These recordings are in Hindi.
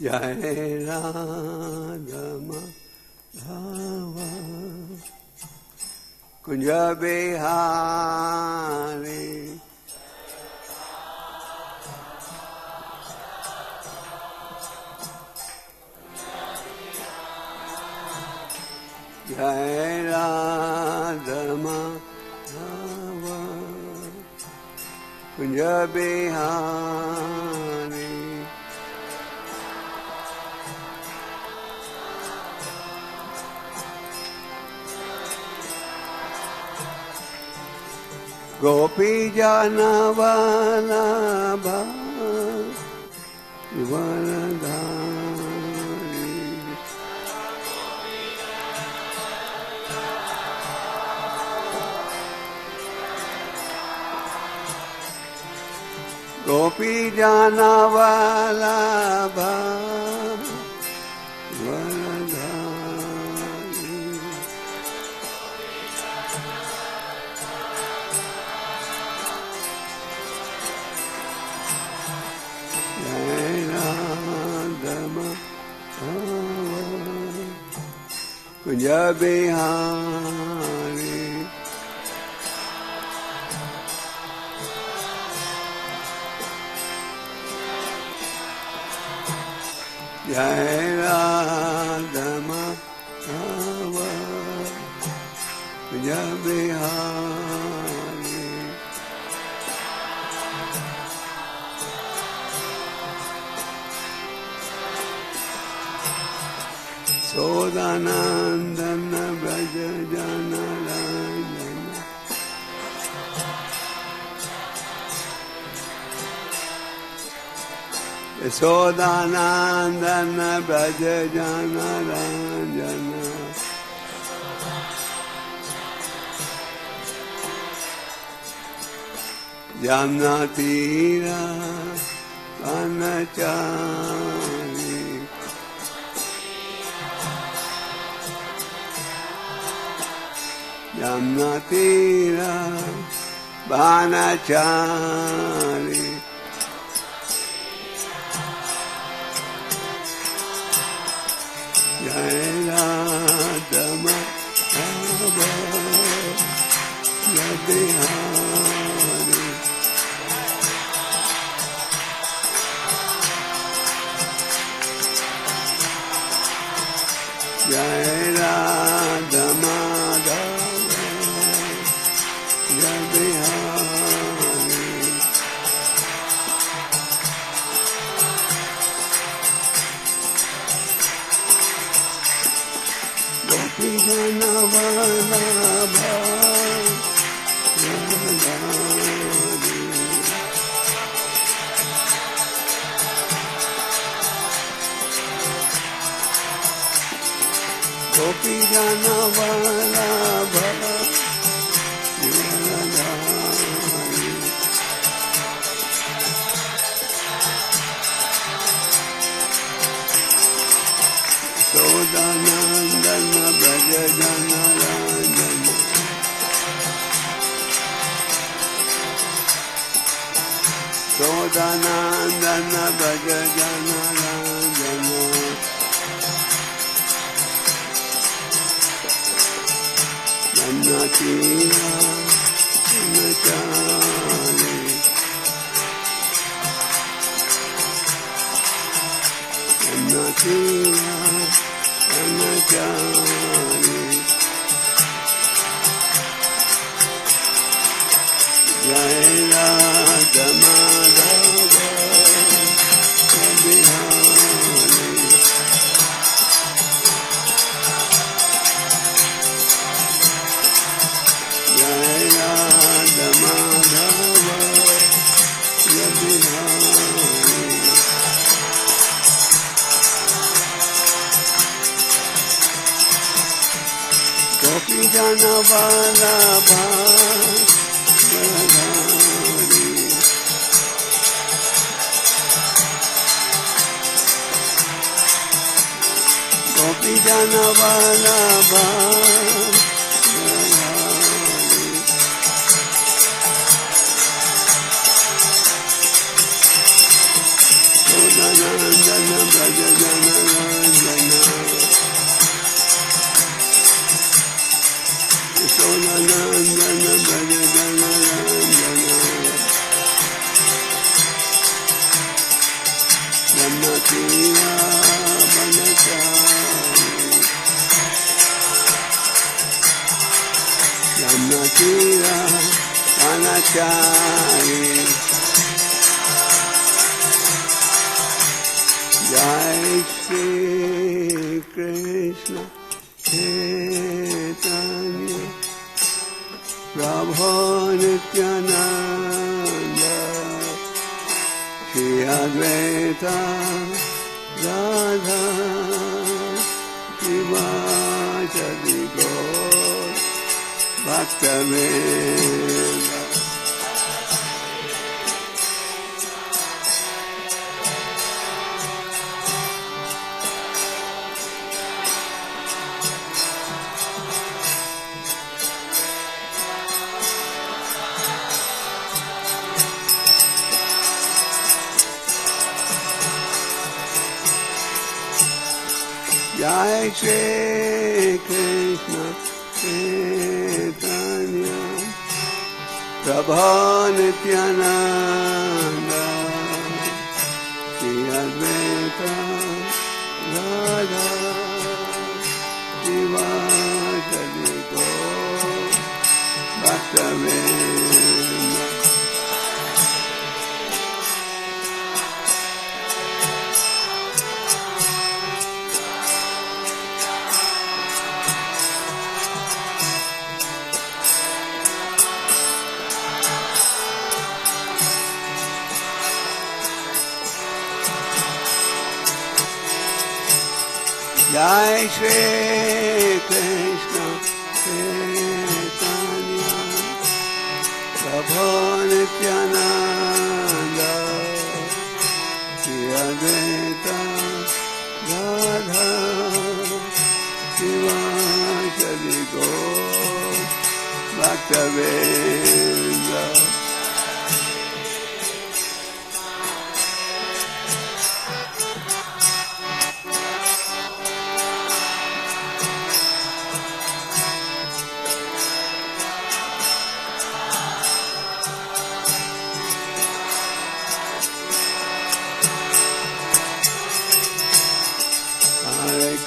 Jai Radha Madhava Kunja Bihari Jai Radha Madhava Kunja Bihari Gopi Jana Vallabha Varadhari Gopi Jana Vallabha Varadhari Jai Radha Madhava Kunja Bihari Jai Radha Madhava Kunja Bihari Sodanandana Braja Jana Ranjana Sodanandana Braja Jana Ranjana Jamna Tira Vanachari Jamna Tira Vanachari Jai Radha Madhava Kunja Bihari Jai Radha Madhava Kunja Bihari Gopi Jana Vallabha Varadhari Gopi Jana Vallabha Varadhari Sodanandana Braja Jana Ranjana Sodanandana Braja Jana Ranjana Jamna Tira Vanachari Jamna Tira Vanachari Jai Radha Madhava Kunja Bihari Jai Radha Madhava Kunja Bihari Gopi Jana Vallabha Varadhari Gopi Jana Vallabha Varadhari Sodanandana Braja किया बनचारी यमुना किया बनचारी जय श्री कृष्ण चैतन्य प्रभु नित्यानंद श्री अद्वैत राधा शिवासादि गौर भक्तवृंद जय श्री कृष्ण चैतन्य प्रभु नित्यानंद श्री अद्वैत राधा शिवासादि गौर भक्तवृंद जय श्री कृष्ण चैतन्य प्रभु नित्यानंद श्री अद्वैत राधा शिवासादि गौर भक्तवृंद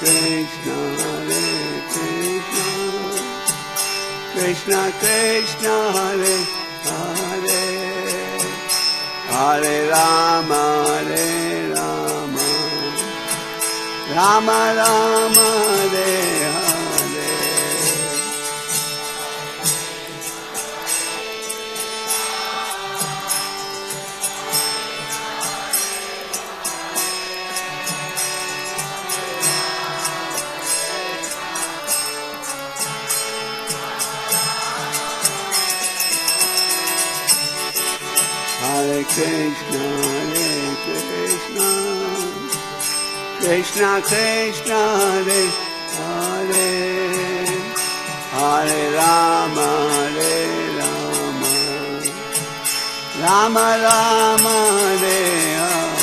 Krishna Krishna Krishna Hare Hare Hare Rama Rama Rama Hare Hare Hare Krishna Krishna Krishna Hare Hare Hare Rama Rama Rama Hare Hare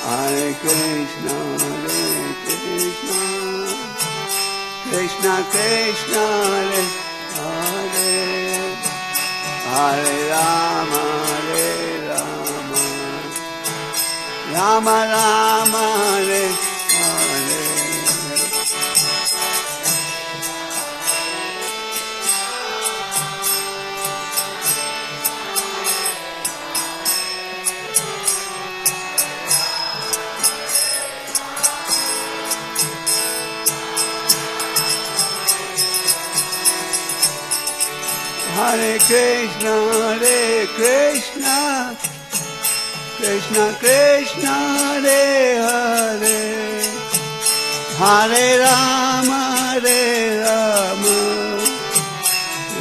Hare Krishna Krishna Krishna Hare Hare Hare Rama Rama Rama Hare Hare Hare Krishna Krishna Krishna Hare Hare Hare Rama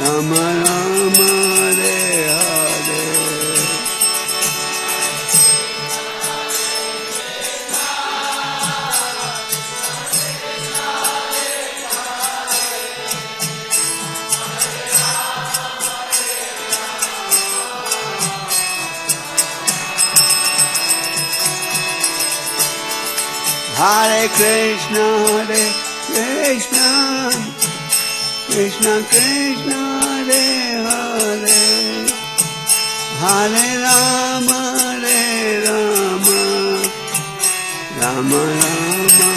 Rama Rama Hare Hare Hare Krishna, Krishna Krishna, Hare Hare, Hare Rama, Rama Rama,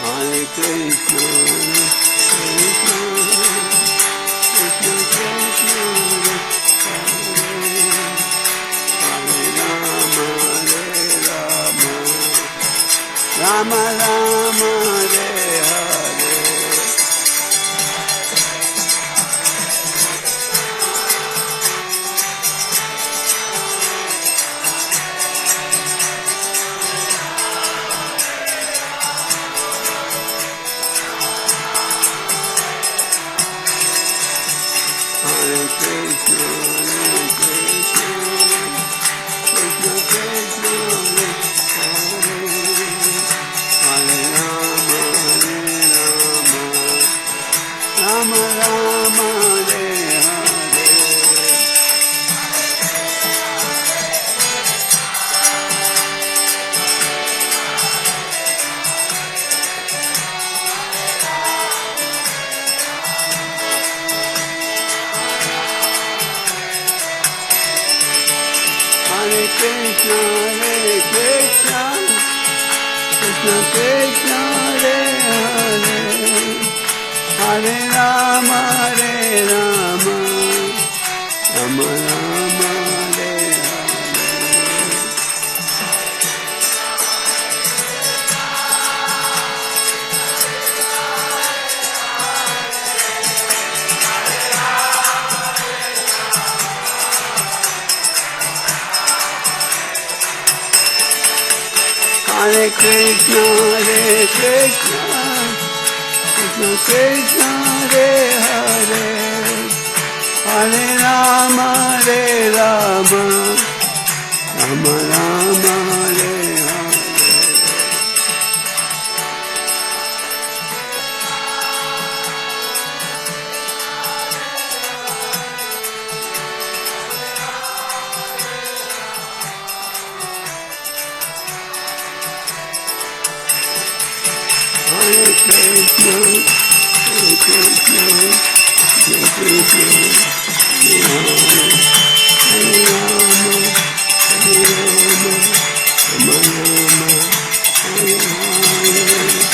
Hare Krishna, Krishna Krishna, Hare Rama, Rama Rama, Hare Hare. Hare Krishna, Krishna Krishna, Hare Rama, Rama Rama, Hare Hare. Hare Krishna, Krishna Krishna, Hare Hare, Hare Rama, Rama Rama, Hare Hare. Hare Krishna, Krishna Krishna, Hare Hare, Hare Rama, Rama Rama, Hare Hare. Hare Krishna, Krishna Krishna, Hare Rama, Rama Rama, Hare Hare.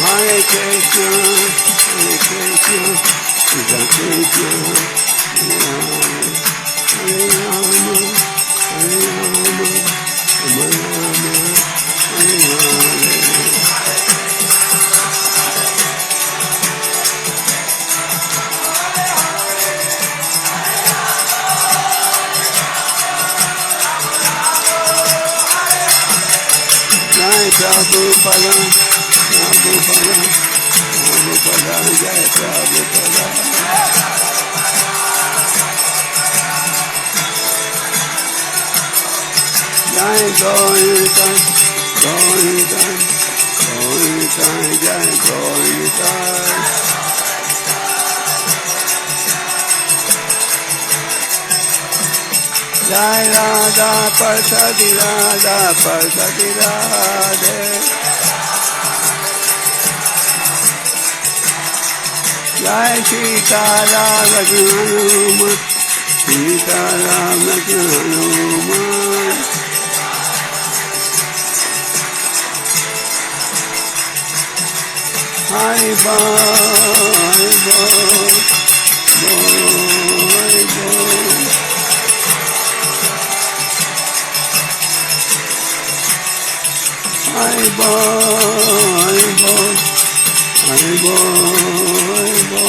Hare Krishna, Krishna Krishna, Hare Rama, Rama Rama, Hare Hare. Jai Prabhupada, Prabhupada, Jai Prabhupada. Jai Gaurita, Jai Gaurita. Jai Radha Parsati Radhe. Jai Sita Ram Lakshmana, Sita Ram Lakshmana. Haribo, Haribo, Haribo. Haribo, Haribo, Haribo, Haribo.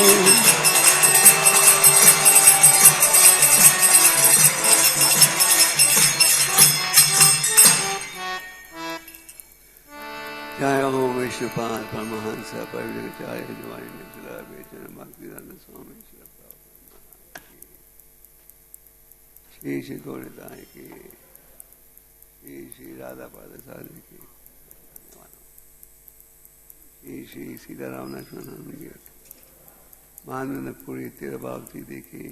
ओम विष्णुपाद परमहंस परिव्राजकाचार्य द्वारि मिथिला बेचन भक्तिदान स्वामी श्री श्री गौरताय की श्री श्री राधा पादाचार्य की श्री श्री सीताराम लक्ष्मण हनुमान महानंदपुरी तेरभावती देखी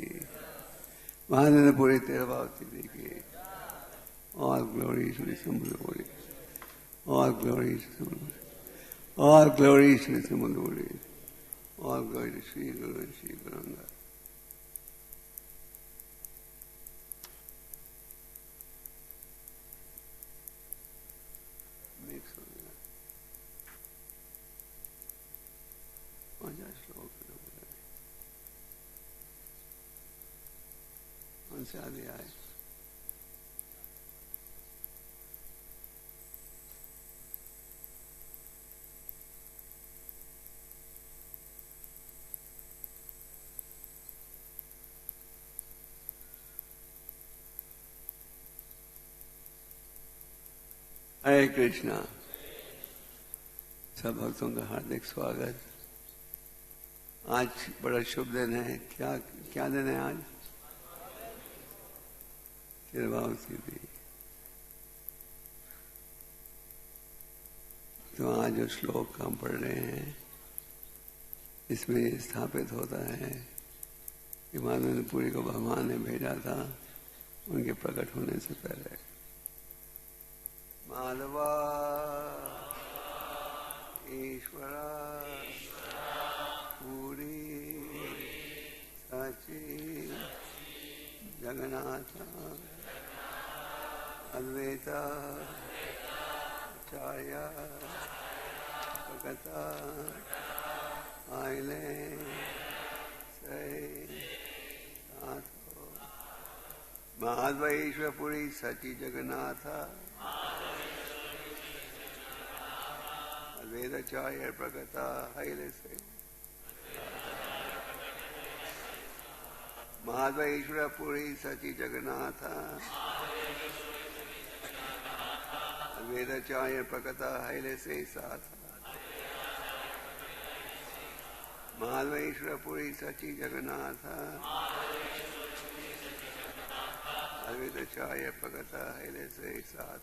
महानंदपुरी तेरभावती देखी All glory to the Samuduri. All glory to the Samuduri. All glory to the Samuduri. All glory to Sri Guru and Sri Guranga. Mix on that. One श्लोक कौन से आदि आए हरे कृष्णा सब भक्तों का हार्दिक स्वागत। आज बड़ा शुभ दिन है। क्या क्या दिन है आज? तिरुभावती दी। तो आज जो श्लोक हम पढ़ रहे हैं इसमें स्थापित होता है कि मानवपुरी को भगवान ने भेजा था उनके प्रकट होने से पहले। माधवा ईश्वरा पूरी सची जगन्नाथ अद्वैत आचार्य भगता आइले माधव ईश्वरपुरी सची जगन्नाथ वेदाचार्य प्रगता हाइले से माधव ईश्वरपुरी सची जगन्नाथ वेदाचार्य प्रगता हाइले से साथ माधव ईश्वरपुरी सची जगन्नाथ वेदाचार्य प्रगता हाइले से साथ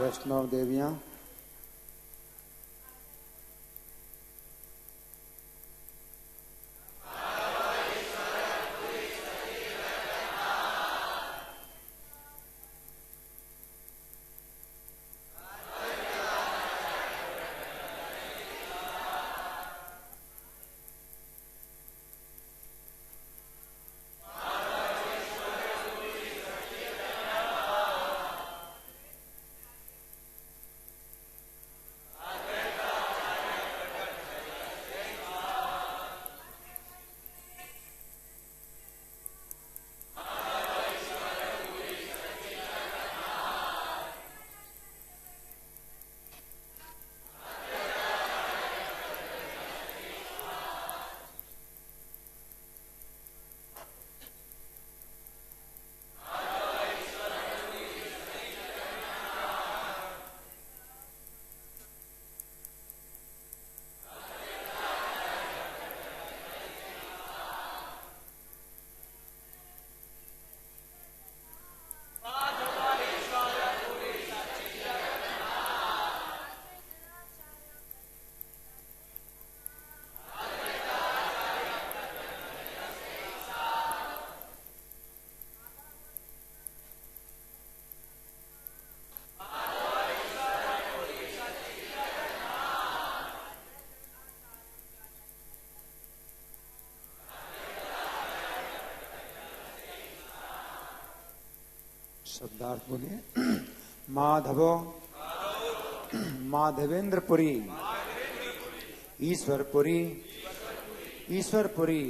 वैष्णव देवियां, शब्दार्थ बोलिए। माधवो माधवेंद्रपुरी, ईश्वरपुरी ईश्वरपुरी,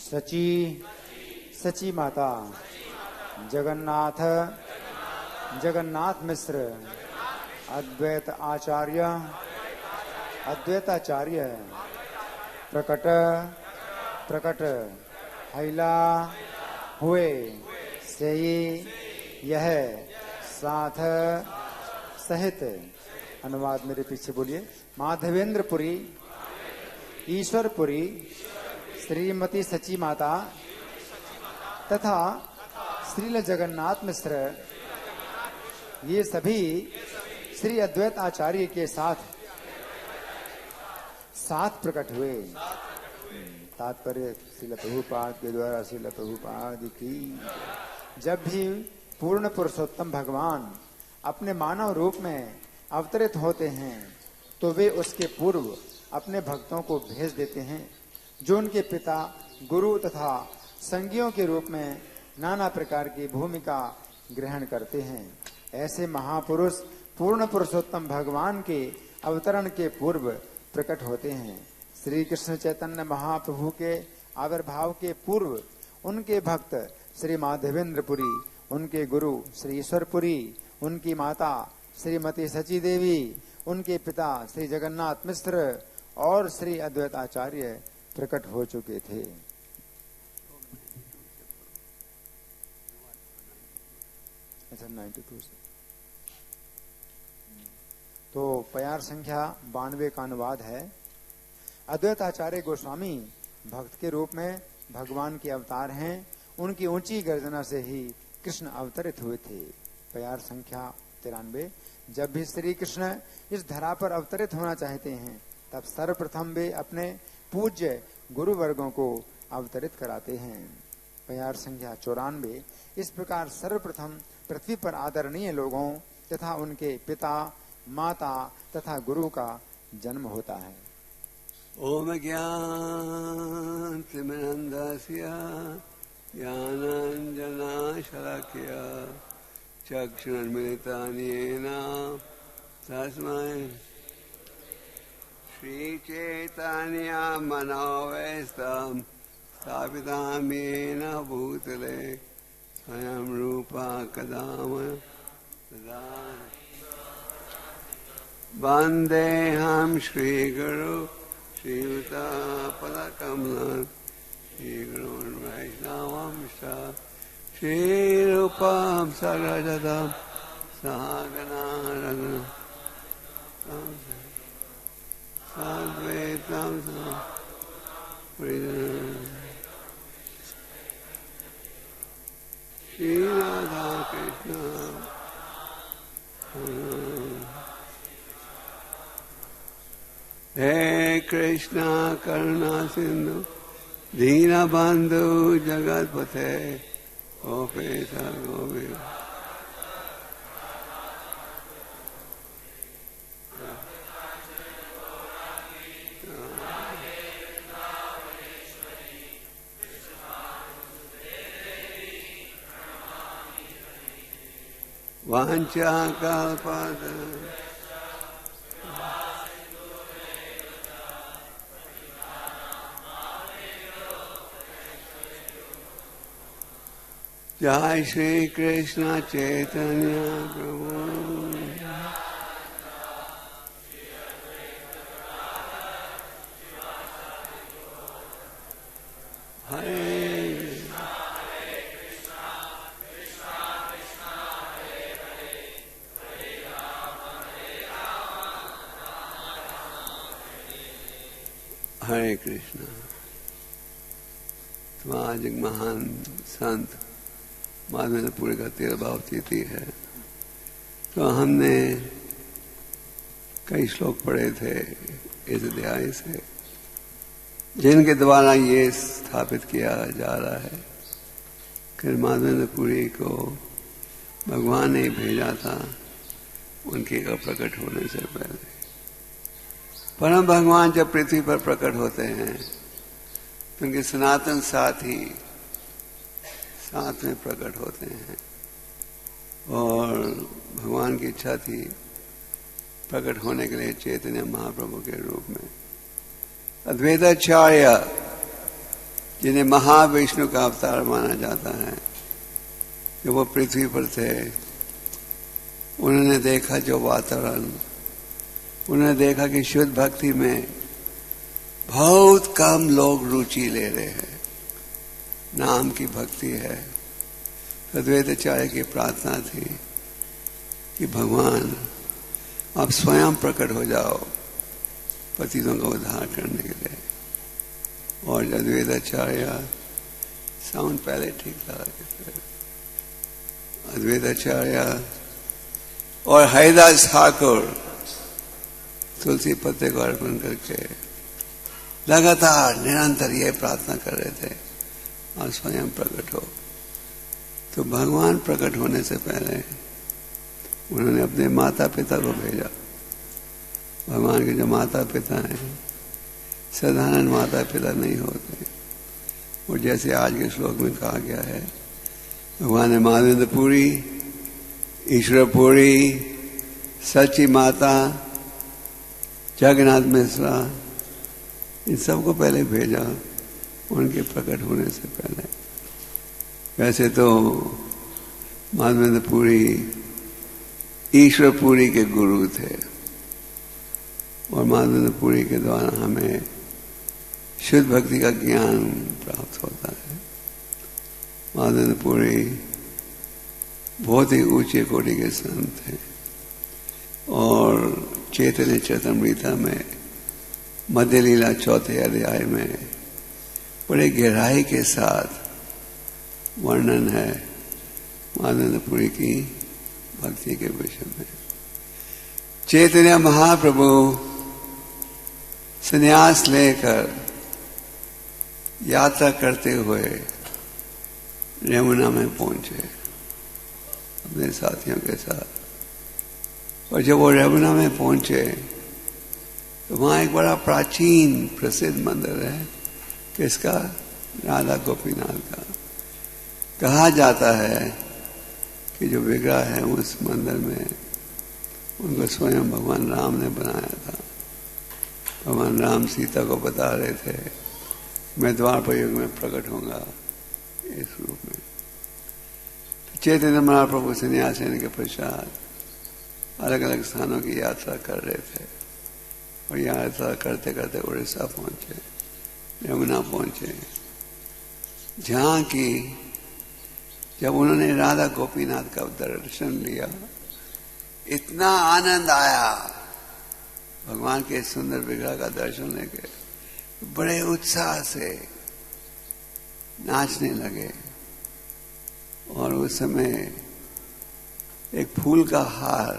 सची सची माता, जगन्नाथ जगन्नाथ मिश्र, अद्वैत आचार्य अद्वैताचार्य, प्रकट प्रकट हैला हुए से यह साथ सहित। अनुवाद मेरे पीछे बोलिए। माधवेंद्रपुरी, ईश्वरपुरी, श्रीमती सची माता तथा श्रील जगन्नाथ मिश्र, ये सभी श्री अद्वैत आचार्य के साथ प्रकट हुए। तात्पर्य श्रील प्रभुपाद के द्वारा श्रील प्रभुपाद की। जब भी पूर्ण पुरुषोत्तम भगवान अपने मानव रूप में अवतरित होते हैं तो वे उसके पूर्व अपने भक्तों को भेज देते हैं जो उनके पिता, गुरु तथा संगियों के रूप में नाना प्रकार की भूमिका ग्रहण करते हैं। ऐसे महापुरुष पूर्ण पुरुषोत्तम भगवान के अवतरण के पूर्व प्रकट होते हैं। श्री कृष्ण चैतन्य महाप्रभु के आविर्भाव के पूर्व उनके भक्त श्री माधवेंद्रपुरी, उनके गुरु श्री ईश्वरपुरी, उनकी माता श्रीमती सची देवी, उनके पिता श्री जगन्नाथ मिश्र और श्री अद्वैताचार्य प्रकट हो चुके थे। अच्छा 92 से तो प्यार संख्या 92 का अनुवाद है। अद्वैताचार्य गोस्वामी भक्त के रूप में भगवान के अवतार हैं। उनकी ऊंची गर्जना से ही कृष्ण अवतरित हुए थे। प्यार संख्या 93। जब भी श्री कृष्ण इस धरा पर अवतरित होना चाहते हैं तब सर्वप्रथम वे अपने पूज्य गुरु वर्गों को अवतरित कराते हैं। प्यार संख्या 94। इस प्रकार सर्वप्रथम पृथ्वी पर आदरणीय लोगों तथा उनके पिता, माता तथा गुरु का जन्म होता है। ओम ज्ञान तिमिरन्धस्य ज्ञानाञ्जना शलाकया चक्षुरुन्मिलितं येन तस्मै श्रीचैतन्य मनोवेशं स्थापितं येन भूतले स्वयं रूपा कदा तदा वन्देऽहं श्रीगुरु श्रीयुतापदकमलं श्रीगुरून् वैष्णवांश्च श्रीरूपं सरजतं सहगना साद्वैतं श्री राधा कृष्ण हे कृष्णा करुणा सिंधु दीनबंधु जगतपते गोपेश गोविंद। वांछा कल्पत जय श्री कृष्ण चैतन्य प्रभु हरे हरे कृष्णा। तो आज एक महान संत माधवेंद्रपुरी का 13 भाव तिथि है। तो हमने कई श्लोक पढ़े थे इस अध्याय से, जिनके द्वारा ये स्थापित किया जा रहा है कि माधवेंद्रपुरी को भगवान ने भेजा था उनके प्रकट होने से पहले। परम भगवान जब पृथ्वी पर प्रकट होते हैं तो उनके सनातन साथी साथ में प्रकट होते हैं, और भगवान की इच्छा थी प्रकट होने के लिए चैतन्य महाप्रभु के रूप में। अद्वैताचार्य जिन्हें महाविष्णु का अवतार माना जाता है, जो वो पृथ्वी पर थे, उन्होंने देखा जो वातावरण, उन्होंने देखा कि शुद्ध भक्ति में बहुत कम लोग रुचि ले रहे हैं, नाम की भक्ति है। अद्वैताचार्य की प्रार्थना थी कि भगवान आप स्वयं प्रकट हो जाओ पतितों का उद्धार करने के लिए। और अद्वैताचार्य, साउंड पहले ठीक था, अद्वैताचार्य और हरिदास ठाकुर तुलसी पत्ते को अर्पण करके लगातार निरंतर ये प्रार्थना कर रहे थे और स्वयं प्रकट हो। तो भगवान प्रकट होने से पहले उन्होंने अपने माता पिता को भेजा। भगवान के जो माता पिता हैं साधारण माता पिता नहीं होते, और जैसे आज के श्लोक में कहा गया है, भगवान ने माधवेंद्रपुरी, ईश्वरपुरी, सच्ची माता, जगन्नाथ मिश्रा, इन सबको पहले भेजा उनके प्रकट होने से पहले। वैसे तो माधवेंद्रपुरी ईश्वरपुरी के गुरु थे, और माधवेंद्रपुरी के द्वारा हमें शुद्ध भक्ति का ज्ञान प्राप्त होता है। माधवेंद्रपुरी बहुत ही ऊंचे कोटि के संत हैं, और चैतन्य चरितमृता में मध्य लीला 4थे अध्याय में बड़े गहराई के साथ वर्णन है माधवेंद्रपुरी की भक्ति के विषय में। चैतन्य महाप्रभु संन्यास लेकर यात्रा करते हुए यमुना में पहुंचे अपने साथियों के साथ, और जब वो यमुना में पहुंचे तो वहां एक बड़ा प्राचीन प्रसिद्ध मंदिर है, किसका? राधा गोपीनाथ का। कहा जाता है कि जो विग्रह है उस मंदिर में उनको स्वयं भगवान राम ने बनाया था। भगवान राम सीता को बता रहे थे मैं द्वापर युग में प्रकट होऊंगा इस रूप में। तो चैतन्य महाप्रभु संन्यास लेने के पश्चात अलग अलग स्थानों की यात्रा कर रहे थे, और यात्रा करते करते उड़ीसा पहुंचे, यमुना पहुंचे, जहां की जब उन्होंने राधा गोपीनाथ का दर्शन लिया, इतना आनंद आया भगवान के सुंदर विग्रह का दर्शन लेके, बड़े उत्साह से नाचने लगे। और उस समय एक फूल का हार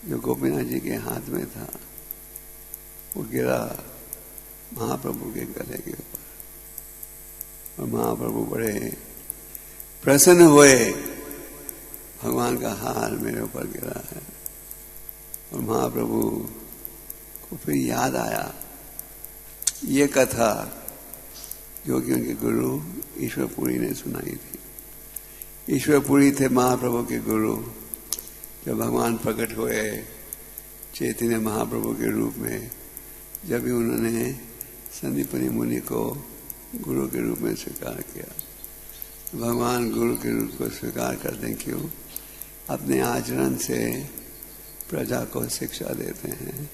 जो गोपीनाथ जी के हाथ में था वो गिरा महाप्रभु के गले के ऊपर, और महाप्रभु बड़े प्रसन्न हुए, भगवान का हार मेरे ऊपर गिरा है। और महाप्रभु को फिर याद आया ये कथा जो कि उनके गुरु ईश्वरपुरी ने सुनाई थी। ईश्वरपुरी थे महाप्रभु के गुरु। जब भगवान प्रकट हुए चैतन्य महाप्रभु के रूप में, जब भी उन्होंने संदीपनी मुनि को गुरु के रूप में स्वीकार किया। भगवान गुरु के रूप को स्वीकार करते क्यों? अपने आचरण से प्रजा को शिक्षा देते हैं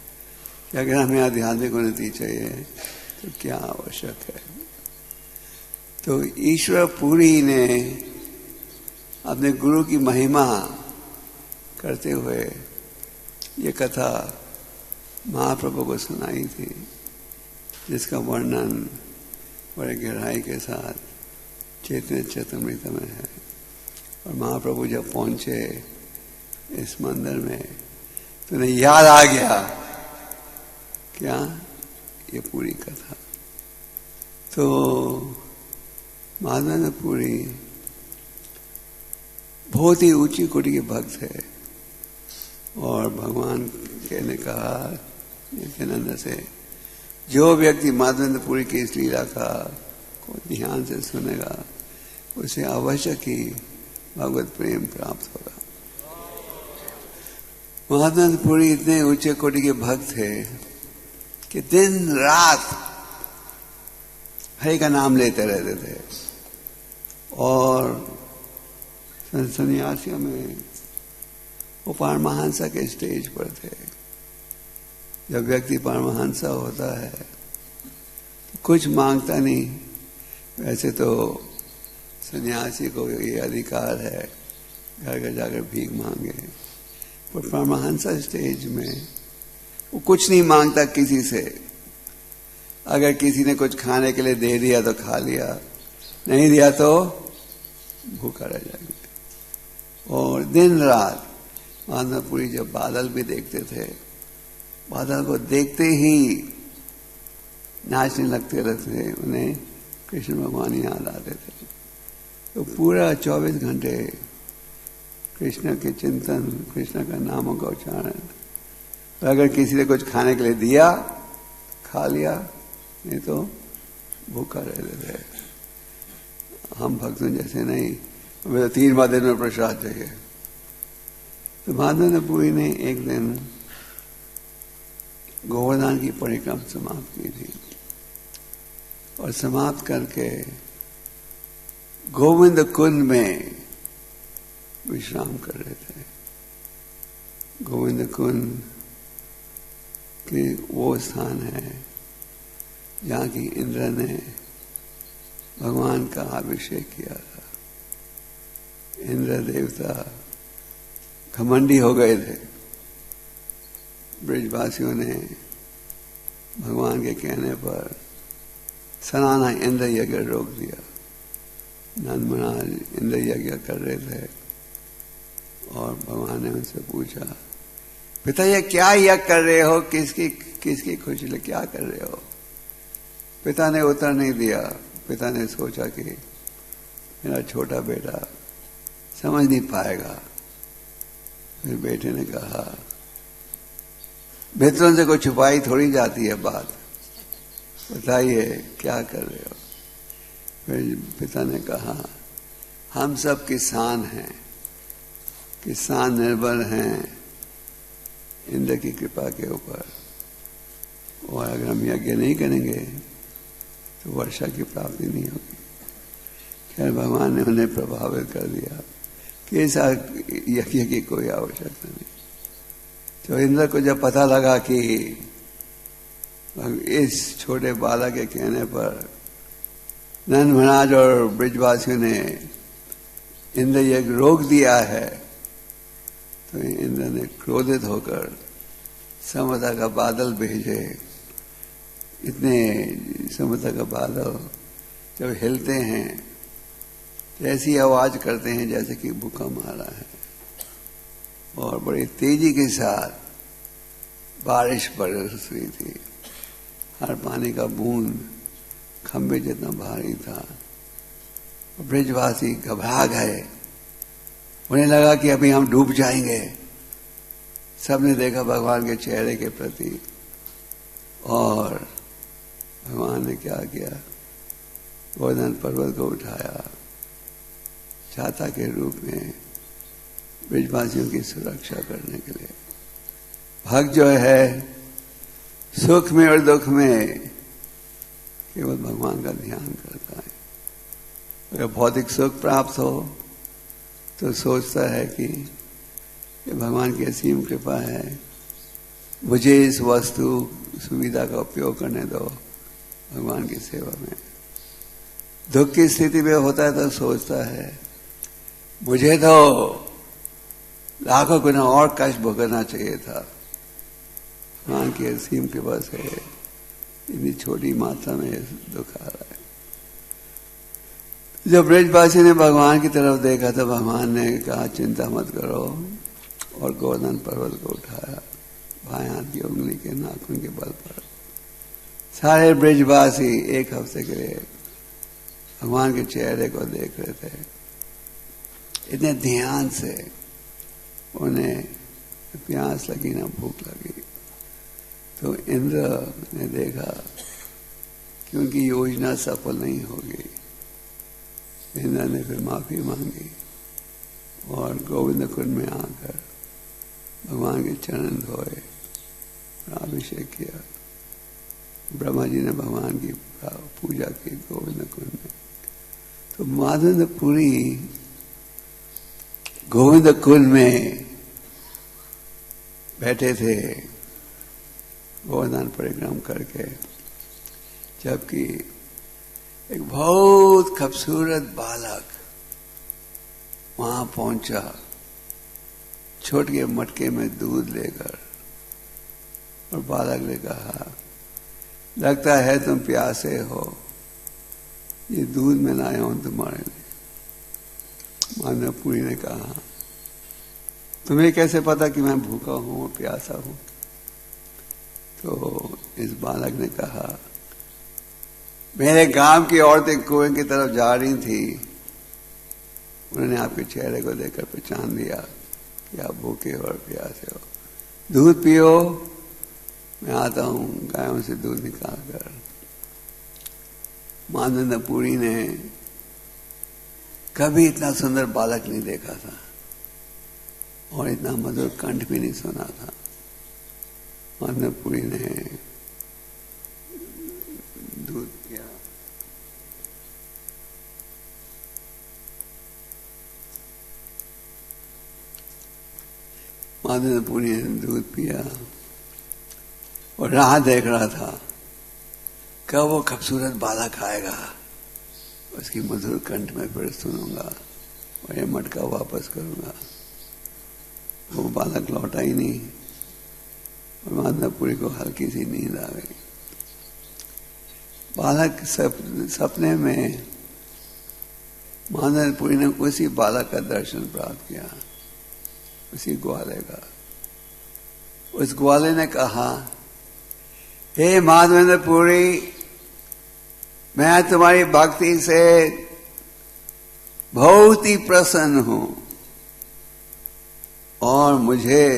कि अगर हमें आध्यात्मिक उन्नति चाहिए तो क्या आवश्यक है। तो ईश्वरपुरी ने अपने गुरु की महिमा करते हुए ये कथा महाप्रभु को सुनाई थी, जिसका वर्णन बड़े गहराई के साथ चैतन्य चरितामृत में है। और महाप्रभु जब पहुंचे इस मंदिर में तो उन्हें याद आ गया क्या ये पूरी कथा। तो माधवानंद पुरी बहुत ही ऊंची कोटि के भक्त है, और भगवान के ने कहा नित्यानंद से, जो व्यक्ति माधवानंद पुरी की इस लीला का को ध्यान से सुनेगा उसे अवश्य ही भगवत प्रेम प्राप्त होगा। माधवानंद पुरी इतने ऊंचे कोटि के भक्त थे कि दिन रात हरि का नाम लेते रहते थे। और सन्यासियों में वो पारमहंसा के स्टेज पर थे। जब व्यक्ति पारमहंसा होता है तो कुछ मांगता नहीं। वैसे तो सन्यासी को ये अधिकार है घर घर जाकर भीख मांगे, पर पारमहंसा स्टेज में वो कुछ नहीं मांगता किसी से। अगर किसी ने कुछ खाने के लिए दे दिया तो खा लिया, नहीं दिया तो भूखा रह जाएगा। और दिन रात माधवानंद पुरी जब बादल भी देखते थे, बादल को देखते ही नाचने लगते रहते, उन्हें कृष्ण भगवान याद आते थे। तो पूरा 24 घंटे कृष्ण के चिंतन, कृष्ण का नामों का उच्चारण। अगर किसी ने कुछ खाने के लिए दिया खा लिया, नहीं तो भूखा रहते थे। हम भक्तों जैसे नहीं, हमें तो 3 बार दिन में प्रसाद चाहिए। तो माधवानंद पुरी ने एक दिन गोवर्धन की परिक्रमा समाप्त की थी, और समाप्त करके गोविंद कुंड में विश्राम कर रहे थे। गोविंद कुंड के वो स्थान है जहाँ की इंद्र ने भगवान का अभिषेक किया था। इंद्र देवता घमंडी हो गए थे। ब्रजवासियों ने भगवान के कहने पर सलाना इंद्र यज्ञ रोक दिया। नंद महाराज इंद्र यज्ञ कर रहे थे, और भगवान ने उनसे पूछा, पिता ये क्या यज्ञ कर रहे हो, किसकी खुशी ले क्या कर रहे हो? पिता ने उत्तर नहीं दिया। पिता ने सोचा कि मेरा छोटा बेटा समझ नहीं पाएगा। फिर बेटे ने कहा, बेटों से कोई छुपाई थोड़ी जाती है बात, बताइए क्या कर रहे हो? फिर पिता ने कहा, हम सब किसान हैं, किसान निर्भर हैं इंद्र की कृपा के ऊपर, और अगर हम यज्ञ नहीं करेंगे तो वर्षा की प्राप्ति नहीं होगी। खैर भगवान ने उन्हें प्रभावित कर दिया कि ऐसा यज्ञ की कोई आवश्यकता नहीं। तो इंद्र को जब पता लगा कि इस छोटे बालक के कहने पर नंद महाराज और ब्रजवासियों ने इंद्र यज्ञ रोक दिया है, तो इंद्र ने क्रोधित होकर समता का बादल भेजे। इतने समता का बादल जब हिलते हैं तो ऐसी आवाज करते हैं जैसे कि भूकंप आ रहा है, और बड़ी तेजी के साथ बारिश बरस रही थी, हर पानी का बूंद खंबे जितना भारी था। ब्रिजवासी घबरा गए, उन्हें लगा कि अभी हम डूब जाएंगे। सबने देखा भगवान के चेहरे के प्रति, और भगवान ने क्या किया, गोवर्धन पर्वत को उठाया, छाता के रूप में ब्रिजवासियों की सुरक्षा करने के लिए। भक्त जो है सुख में और दुख में केवल भगवान का ध्यान करता है। अगर भौतिक सुख प्राप्त हो तो सोचता है कि ये भगवान की असीम कृपा है, मुझे इस वस्तु सुविधा का उपयोग करने दो भगवान की सेवा में। दुख की स्थिति में होता है तो सोचता है मुझे तो लाखों गुना और कष्ट भुगतना चाहिए था। भगवान की असीम कृपा से इतनी छोटी मात्रा में दुख आ रहा है। जब ब्रजवासी ने भगवान की तरफ देखा तो भगवान ने कहा चिंता मत करो, और गोवर्धन पर्वत को उठाया, बाएं हाथ की उंगली के नाखून के बल पर। सारे ब्रजवासी एक हफ्ते के लिए भगवान के चेहरे को देख रहे थे, इतने ध्यान से। उन्हें प्यास लगी ना भूख लगी। तो इंद्र ने देखा कि उनकी योजना सफल नहीं होगी। इंद्र ने फिर माफी मांगी और गोविंद कुंड में आकर भगवान के चरण धोए और अभिषेक किया। ब्रह्मा जी ने भगवान की पूजा की गोविंद कुंड में। तो माधवपुरी गोविंद कुंड में बैठे थे गोवर्धन परिक्रम करके, जबकि एक बहुत खूबसूरत बालक वहां पहुंचा, छोटे मटके में दूध लेकर। और बालक ने कहा लगता है तुम प्यासे हो, ये दूध में लाया हूं तुम्हारे लिए। माधवपुरी ने कहा तुम्हें कैसे पता कि मैं भूखा हूं और प्यासा हूं? तो इस बालक ने कहा मेरे गांव की औरतें कुएं की तरफ जा रही थी, उन्होंने आपके चेहरे को देखकर पहचान लिया कि आप भूखे और प्यासे हो। दूध पियो, मैं आता हूं गायों से दूध निकाल कर। माधवपुरी ने कभी इतना सुंदर बालक नहीं देखा था और इतना मधुर कंठ भी नहीं सुना था। माधवपुरी ने दूध पिया। माधवपुरी ने दूध पिया और राह देख रहा था कब वो खूबसूरत बालक आएगा, उसकी मधुर कंठ में फिर सुनूंगा और ये मटका वापस करूंगा। वो बालक लौटा ही नहीं और माधवपुरी को हल्की सी नींद आ गई। बालक सपने में माधवपुरी ने उसी बालक का दर्शन प्राप्त किया, उसी ग्वाले का। उस ग्वाले ने कहा हे माधवपुरी, मैं तुम्हारी भक्ति से बहुत ही प्रसन्न हूं और मुझे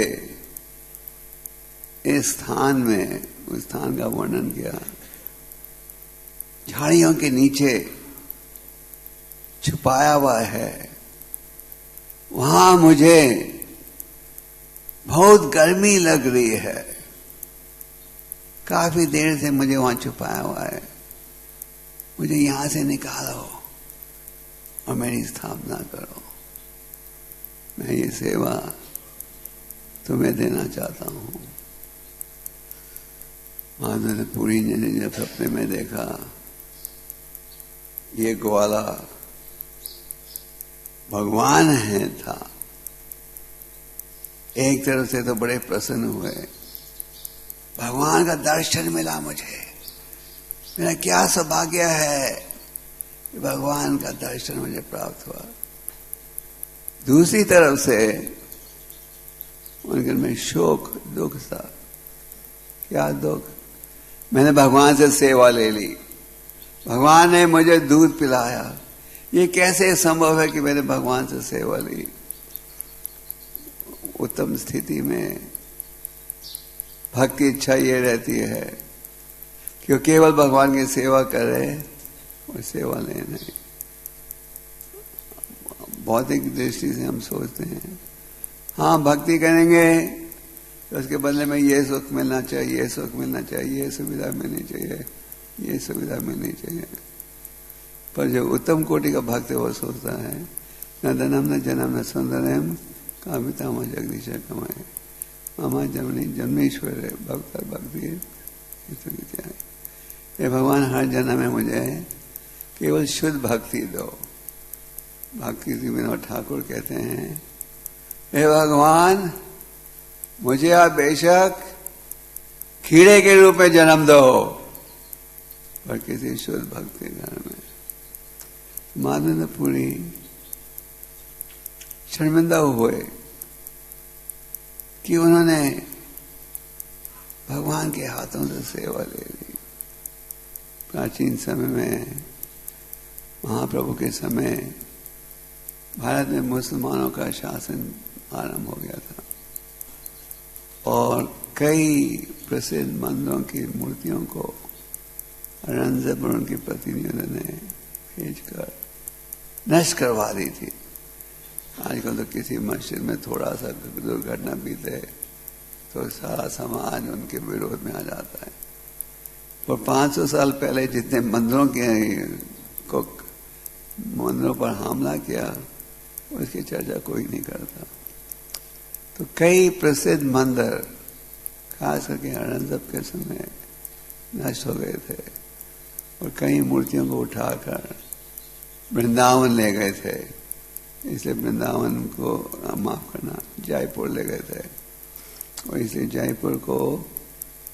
इस स्थान में, उस स्थान का वर्णन किया, झाड़ियों के नीचे छुपाया हुआ है, वहां मुझे बहुत गर्मी लग रही है, काफी देर से मुझे वहां छुपाया हुआ है, मुझे यहां से निकालो और मेरी स्थापना करो। मैं ये सेवा तुम्हें देना चाहता हूं। माधवपुरी ने जब सपने में देखा ये ग्वाला भगवान है था, एक तरफ से तो बड़े प्रसन्न हुए, भगवान का दर्शन मिला मुझे, मेरा क्या सौभाग्य है कि भगवान का दर्शन मुझे प्राप्त हुआ। दूसरी तरफ से उनके में शोक दुख था क्या दुख, मैंने भगवान से सेवा ले ली, भगवान ने मुझे दूध पिलाया, ये कैसे संभव है कि मैंने भगवान से सेवा ली। उत्तम स्थिति में भक्ति इच्छा ये रहती है कि वो केवल भगवान की सेवा करे और सेवा ले नहीं। भौतिक दृष्टि से हम सोचते हैं हाँ भक्ति करेंगे तो उसके बदले में ये सुख मिलना चाहिए, ये सुख मिलना चाहिए, ये सुविधा मिलनी चाहिए, ये सुविधा मिलनी चाहिए। पर जो उत्तम कोटि का भक्त है वो सोचता है न धनम न जनम न सौंदर्यम कामिता मां जगदीश कमाए मामा जमनी जन्मेश्वर है भक्त भक्ति है। ये भगवान हर जन्म में मुझे केवल शुद्ध भक्ति दो। भक्ति विनोद ठाकुर कहते हैं हे भगवान मुझे आप बेशक कीड़े के रूप में जन्म दो पर किसी शुद्ध भक्त के घर में। मानंदपुरी शर्मिंदा हुए कि उन्होंने भगवान के हाथों से सेवा ले ली। प्राचीन समय में महाप्रभु के समय भारत में मुसलमानों का शासन आरंभ हो गया था और कई प्रसिद्ध मंदिरों की मूर्तियों को रंजपुर उनके प्रतिनिधियों ने खींचकर नष्ट करवा दी थी। आजकल तो किसी मस्जिद में थोड़ा सा दुर्घटना बीते तो सारा समाज उनके विरोध में आ जाता है। और 500 साल पहले जितने मंदिरों पर हमला किया उसकी चर्चा कोई नहीं करता। तो कई प्रसिद्ध मंदिर खास करके औरंगजेब के समय नष्ट हो गए थे और कई मूर्तियों को उठाकर वृंदावन ले गए थे। इसलिए वृंदावन को माफ करना जयपुर ले गए थे और इसलिए जयपुर को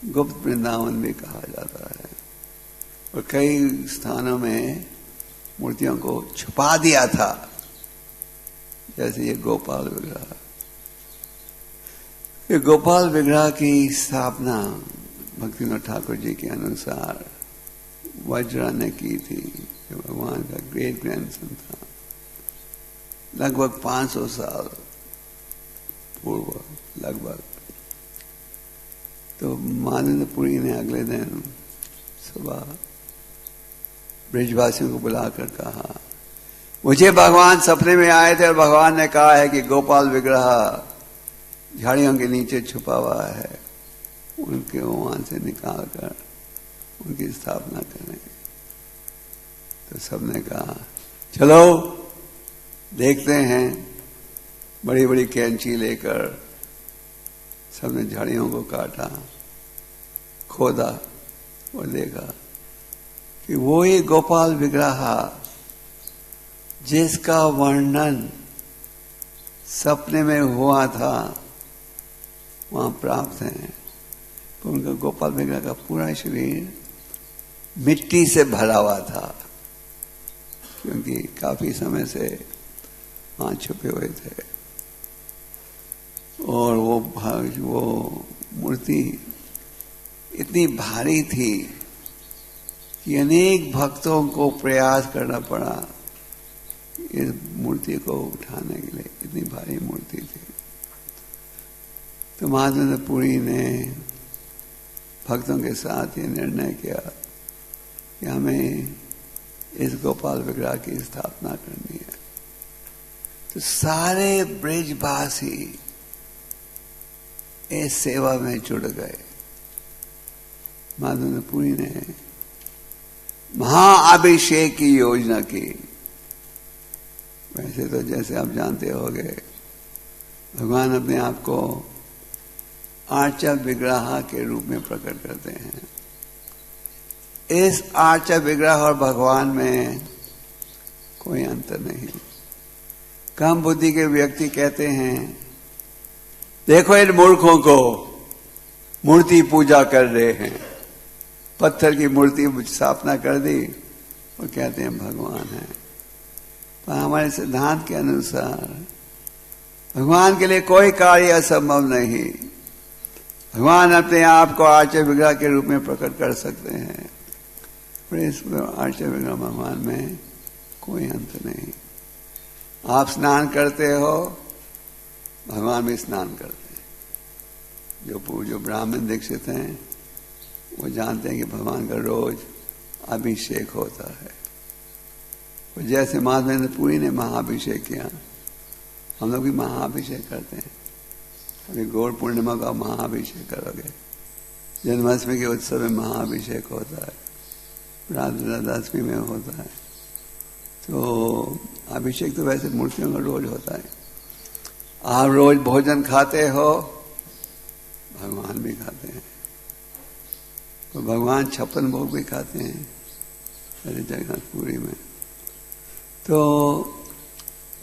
गुप्त वृंदावन भी कहा जाता है। और कई स्थानों में मूर्तियों को छुपा दिया था जैसे ये गोपाल विग्रह। ये गोपाल विग्रह की स्थापना भक्तिनाथ ठाकुर जी के अनुसार वज्रा ने की थी जो भगवान का ग्रेट ग्रैंडसन था। लगभग 500 साल पूर्व लगभग। तो मानंदपुरी ने अगले दिन सुबह ब्रिजवासियों को बुलाकर कहा मुझे भगवान सपने में आए थे और भगवान ने कहा है कि गोपाल विग्रह झाड़ियों के नीचे छुपा हुआ है, उनके वहां से निकाल कर उनकी स्थापना करें। तो सबने कहा चलो देखते हैं। बड़ी बड़ी कैंची लेकर सबने झाड़ियों को काटा, खोदा और देखा कि वो ही गोपाल विग्रह जिसका वर्णन सपने में हुआ था वहां प्राप्त है। तो उनका गोपाल विग्रह का पूरा शरीर मिट्टी से भरा हुआ था क्योंकि काफी समय से वहां छुपे हुए थे। और वो मूर्ति इतनी भारी थी कि अनेक भक्तों को प्रयास करना पड़ा इस मूर्ति को उठाने के लिए, इतनी भारी मूर्ति थी। तो माधवेंद्रपुरी ने भक्तों के साथ ये निर्णय किया कि हमें इस गोपाल विग्रह की स्थापना करनी है। तो सारे ब्रिजवासी इस सेवा में जुड़ गए। माधवेंद्रपुरी ने महाअभिषेक की योजना की। वैसे तो जैसे आप जानते होंगे भगवान अपने आप को आर्चा विग्रह के रूप में प्रकट करते हैं। इस आर्चा विग्रह और भगवान में कोई अंतर नहीं। कम बुद्धि के व्यक्ति कहते हैं देखो इन मूर्खों को मूर्ति पूजा कर रहे हैं, पत्थर की मूर्ति स्थापना कर दी और कहते हैं भगवान है। पर हमारे सिद्धांत के अनुसार भगवान के लिए कोई कार्य असंभव नहीं। भगवान अपने आप को आर्य विग्रह के रूप में प्रकट कर सकते हैं, पर इस आर्य विग्रह भगवान में कोई अंत नहीं। आप स्नान करते हो, भगवान भी स्नान करते हैं। जो ब्राह्मण दीक्षित हैं वो जानते हैं कि भगवान का रोज अभिषेक होता है। और जैसे माधवेंद्र पुरी ने महाअभिषेक किया, हम लोग भी महाअभिषेक करते हैं। अभी गौर पूर्णिमा का महाअभिषेक करोगे, जन्माष्टमी के उत्सव में महाअभिषेक होता है, राधाष्टमी में होता है। तो अभिषेक तो वैसे मूर्तियों का रोज होता है। आप रोज भोजन खाते हो, भगवान भी खाते हैं। तो भगवान 56 भोग भी खाते हैं अरे जगन्नाथपुरी में। तो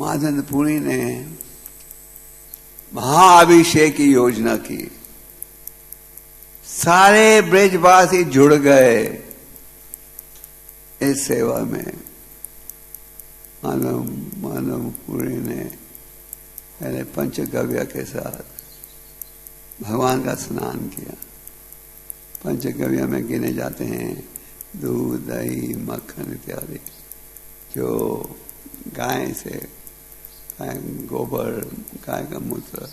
माधवेंद्रपुरी ने महाअभिषेक की योजना की, सारे ब्रजवासी जुड़ गए इस सेवा में। माधवेंद्रपुरी ने पहले पंचगव्य के साथ भगवान का स्नान किया। पंचगव्य में गिने जाते हैं दूध, दही, मक्खन इत्यादि, जो गाय से, गोबर, गाय का मूत्र।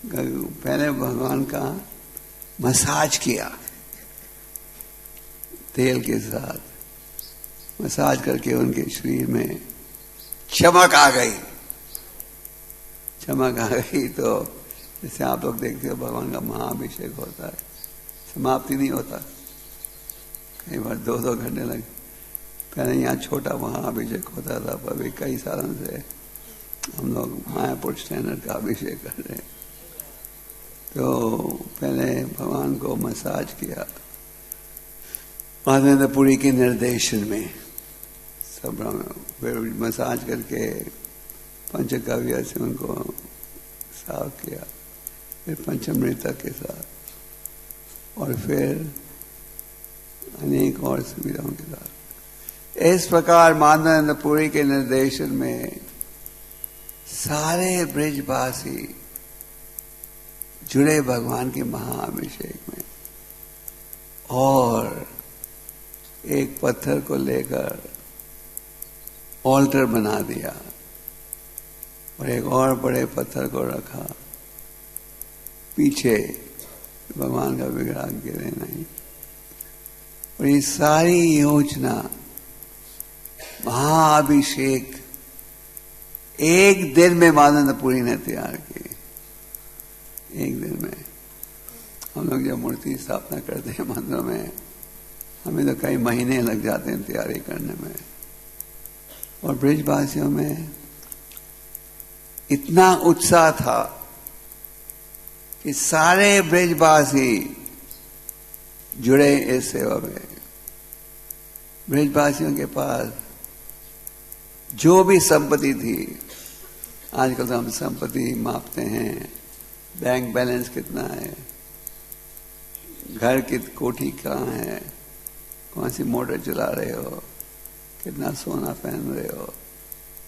पहले भगवान का मसाज किया तेल के साथ, मसाज करके उनके शरीर में चमक आ गई। चमक आ गई तो जैसे आप लोग देखते हो भगवान का महाअभिषेक होता है, समाप्ति नहीं होता, कई बार 2-2 घंटे लगे। पहले यहाँ छोटा महाअभिषेक होता था, पर अभी कई सालों से हम लोग मायापुर स्टैंडर्ड का अभिषेक कर रहे हैं। तो पहले भगवान को मसाज किया माधवेंद्रपुरी के निर्देशन में, सब फिर मसाज करके पंचगव्य से उनको साफ किया, फिर पंचमृता के साथ, और फिर अनेक और सुविधाओं के साथ। इस प्रकार माधवेंद्रपुरी के निर्देशन में सारे ब्रजवासी जुड़े भगवान के महाअभिषेक में, और एक पत्थर को लेकर ऑल्टर बना दिया और एक और बड़े पत्थर को रखा पीछे, भगवान का विग्रह गिरे नहीं। और ये सारी योजना महाअभिषेक एक दिन में माधवेंद्रपुरी ने तैयार की। एक दिन में हम लोग जब मूर्ति स्थापना करते हैं मंदिरों में, हमें तो कई महीने लग जाते हैं तैयारी करने में। और ब्रजवासियों में इतना उत्साह था कि सारे ब्रजवासी जुड़े इस सेवा में। ब्रजवासियों के पास जो भी संपत्ति थी, आजकल तो हम संपत्ति मापते हैं, बैंक बैलेंस कितना है, घर की कोठी कहाँ है, कौन सी मोटर चला रहे हो, कितना सोना पहन रहे हो,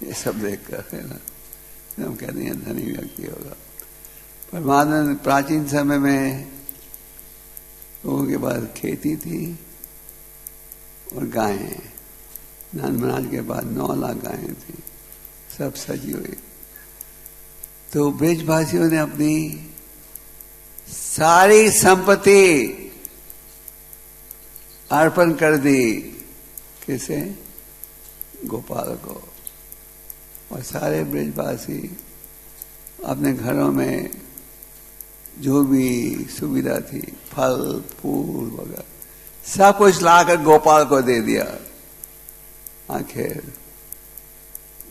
ये सब देख कर है ना, हम कहते हैं धनी व्यक्ति होगा। पर माधव प्राचीन समय में लोगों के पास खेती थी और गायें। नंद महाराज के बाद 9 लाख गायें थी, सब सजी हुई। तो ब्रजवासियों ने अपनी सारी संपत्ति अर्पण कर दी, किसे? गोपाल को। और सारे ब्रजवासी अपने घरों में जो भी सुविधा थी, फल फूल वगैरह, सब कुछ लाकर गोपाल को दे दिया। आखिर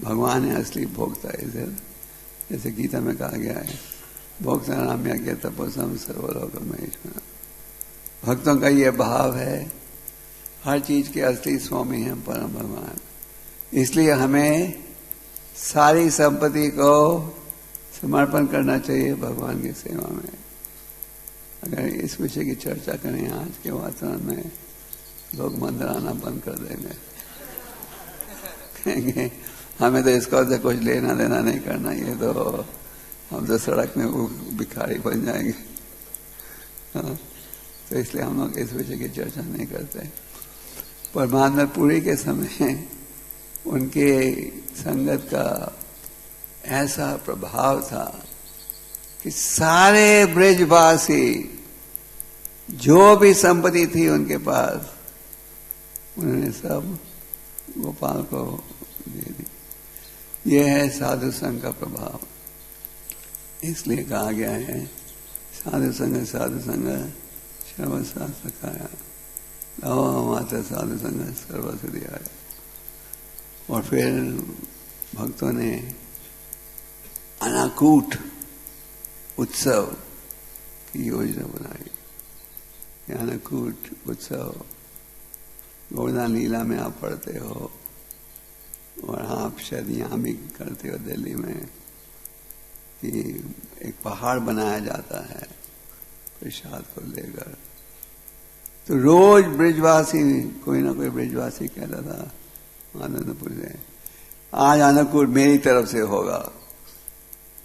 भगवान है असली भोक्ता। इधर जैसे गीता में कहा गया है, भोक्ता नाम यज्ञ तपोसम सर्वलोक महेश्वर। भक्तों का ये भाव है, हर चीज के असली स्वामी हैं परम भगवान। इसलिए हमें सारी संपत्ति को समर्पण करना चाहिए भगवान की सेवा में। अगर इस विषय की चर्चा करें आज के वातावरण में, लोग मंदिर आना बंद कर देंगे, कहेंगे हमें तो इसका से कुछ लेना देना नहीं करना, ये तो हम तो सड़क में वो भिखारी बन जाएंगे। तो इसलिए हम लोग इस विषय की चर्चा नहीं करते। पर माधवपुरी के समय उनके संगत का ऐसा प्रभाव था कि सारे ब्रजवासी जो भी संपत्ति थी उनके पास उन्होंने सब गोपाल को दे दी। यह है साधु संघ का प्रभाव। इसलिए कहा गया है साधु संघ सर्वशास्त्र खाया, मात्र साधु संघ सर्वसिद्धि आया। और फिर भक्तों ने अनाकूट उत्सव की योजना बनाई। अनाकूट उत्सव गोवर्धन लीला में आप पढ़ते हो, और आप शायद यहाँ भी करते हो दिल्ली में, कि एक पहाड़ बनाया जाता है प्रसाद को लेकर। तो रोज ब्रजवासी, कोई ना कोई ब्रजवासी कहता था आनंदपुर से, आज अनाकूट मेरी तरफ से होगा,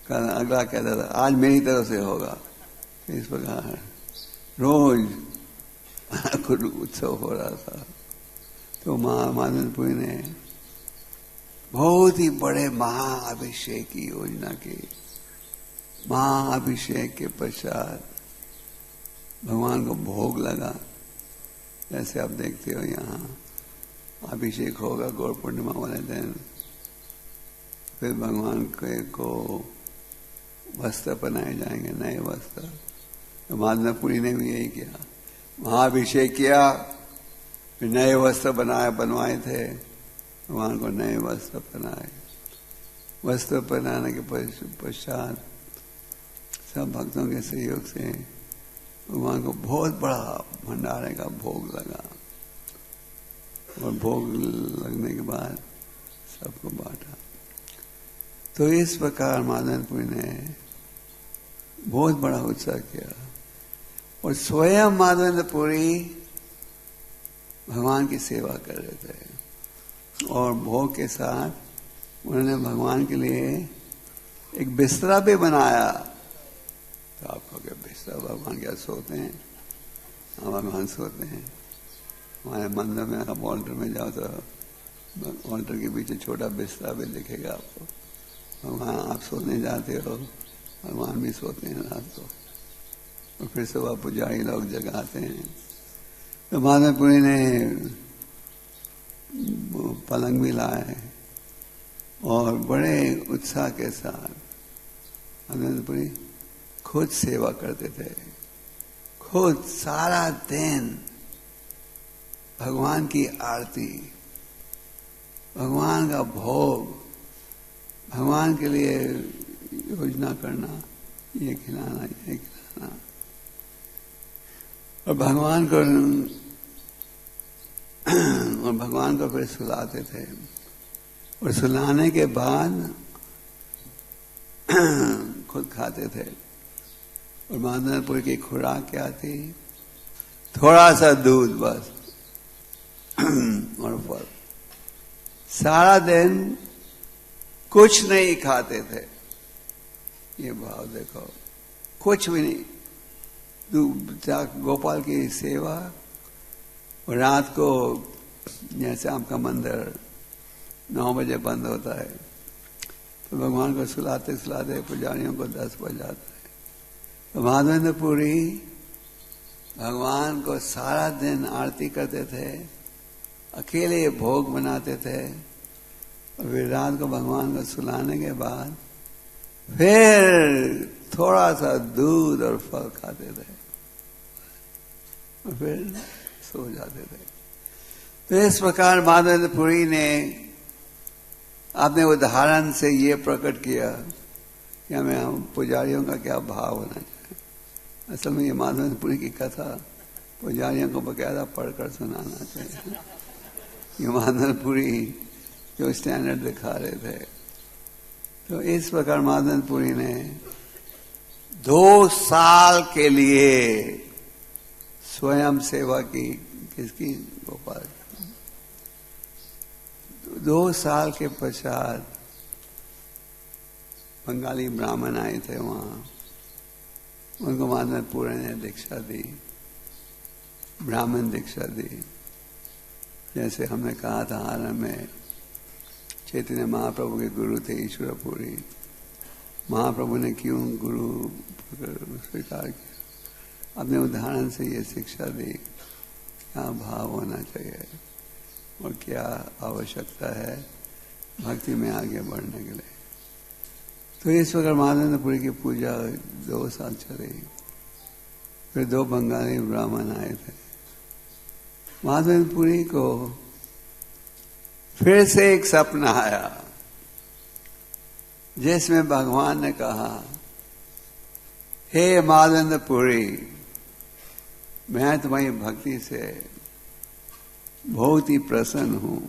अगला कहता था आज मेरी तरफ से होगा। इस प्रकार रोज अनाकूट उत्सव हो रहा था। तो आनंदपुरी ने बहुत ही बड़े महाअभिषेक की योजना की। महाअभिषेक के पश्चात भगवान को भोग लगा। जैसे आप देखते हो यहाँ अभिषेक होगा गौर पूर्णिमा वाले दिन, फिर भगवान को वस्त्र पहनाए जाएंगे, नए वस्त्र। तो माधवपुरी ने भी यही किया, महाअभिषेक किया, फिर नए वस्त्र बनवाए थे, भगवान को नए वस्त्र पहनाए। वस्त्र पहनाने के पश्चात सब भक्तों के सहयोग से भगवान को बहुत बड़ा भंडारे का भोग लगा, और भोग लगने के बाद सबको बांटा। तो इस प्रकार माधवपुरी ने बहुत बड़ा उत्साह किया, और स्वयं माधवपुरी भगवान की सेवा कर रहे थे। और भोग के साथ उन्होंने भगवान के लिए एक बिस्तरा भी बनाया। तो आपको क्या बिस्तरा, भगवान क्या सोते हैं? हाँ, भगवान सोते हैं। हमारे मंदिर में आप ऑल्टर में जाओ तो ऑल्टर के पीछे छोटा बिस्तरा भी दिखेगा आपको। भगवान आप सोने जाते हो, भगवान भी सोते हैं रात को, और फिर सुबह पुजारी लोग जगाते हैं। तो माधवपुरी ने पलंग भी लाए, और बड़े उत्साह के साथ माधवपुरी खुद सेवा करते थे। खुद सारा दिन भगवान की आरती, भगवान का भोग, भगवान के लिए योजना करना, ये खिलाना, ये खिलाना, और भगवान को फिर सुलाते थे। और सुलाने के बाद खुद खाते थे। और माधवपुर की खुराक क्या थी? थोड़ा सा दूध बस और फल। सारा दिन कुछ नहीं खाते थे। ये भाव देखो, कुछ भी नहीं। गोपाल की सेवा, और रात को जैसे आपका मंदिर 9 बजे बंद होता है, तो भगवान को सुलाते सुलाते पुजारियों को 10 बज जाता है। तो माधवपुरी भगवान को सारा दिन आरती करते थे, अकेले भोग बनाते थे, और फिर रात को भगवान को सुलाने के बाद फिर थोड़ा सा दूध और फल खाते थे, और फिर सो जाते थे। तो इस प्रकार माधवपुरी ने अपने उदाहरण से ये प्रकट किया कि हमें पुजारियों का क्या भाव होना चाहिए। असल में ये माधवपुरी की कथा पुजारियों को बकायदा पढ़कर सुनाना चाहिए। ये माधवपुरी जो स्टैंडर्ड दिखा रहे थे। तो इस प्रकार माधवपुरी ने 2 साल के लिए स्वयं सेवा की। किसकी? गोपाल। 2 साल के पश्चात बंगाली ब्राह्मण आए थे वहां, उनको माधवपुरी ने दीक्षा दी, ब्राह्मण दीक्षा दी। जैसे हमने कहा था आरंभ में, चैतन्य महाप्रभु के गुरु थे ईश्वरपुरी। महाप्रभु ने क्यों गुरु स्वीकार किया? अपने उदाहरण से ये शिक्षा दी क्या भाव होना चाहिए और क्या आवश्यकता है भक्ति में आगे बढ़ने के लिए। तो इस वक्त माधवेंद्रपुरी की पूजा 2 साल चली। फिर 2 बंगाली ब्राह्मण आए थे। माधवेंद्रपुरी को फिर से एक सपना आया जिसमें भगवान ने कहा, हे माधवेंद्रपुरी, मैं तुम्हारी भक्ति से बहुत ही प्रसन्न हूं।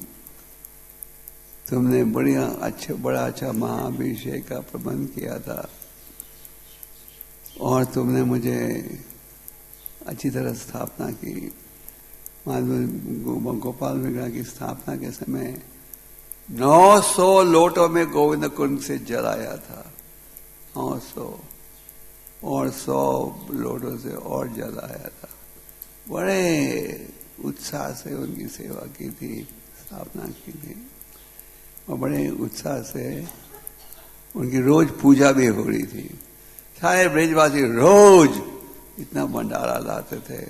तुमने बड़ा अच्छा महाअभिषेक का प्रबंध किया था और तुमने मुझे अच्छी तरह स्थापना की। गोपाल विग्रह की स्थापना के समय 900 लोटों में गोविंद कुंड से जलाया था, 900, और 100 लोटों से और जलाया था। बड़े उत्साह से उनकी सेवा की थी, स्थापना की थी, और बड़े उत्साह से उनकी रोज पूजा भी हो रही थी। सारे ब्रजवासी रोज इतना भंडारा लाते थे,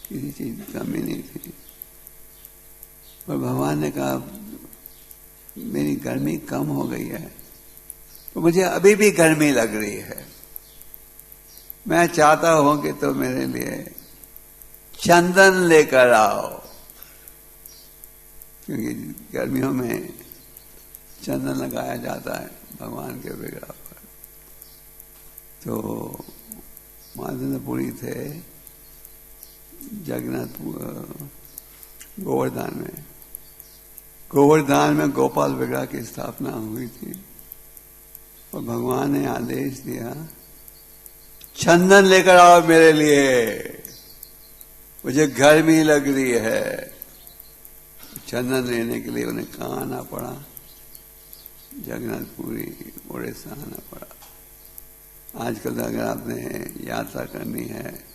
किसी चीज की कमी नहीं थी। पर भगवान ने कहा, मेरी गर्मी कम हो गई है, तो मुझे अभी भी गर्मी लग रही है। मैं चाहता हूं कि तो मेरे लिए चंदन लेकर आओ, क्योंकि गर्मियों में चंदन लगाया जाता है भगवान के विग्रह पर। तो माधवेंद्रपुरी थे गोवर्धन में गोपाल विग्रह की स्थापना हुई थी और भगवान ने आदेश दिया, चंदन लेकर आओ मेरे लिए, मुझे गर्मी लग रही है। चंदन लेने के लिए उन्हें कहाँ आना पड़ा? जगन्नाथपुरी, उड़ीसा आना पड़ा। आजकल अगर आपने यात्रा करनी है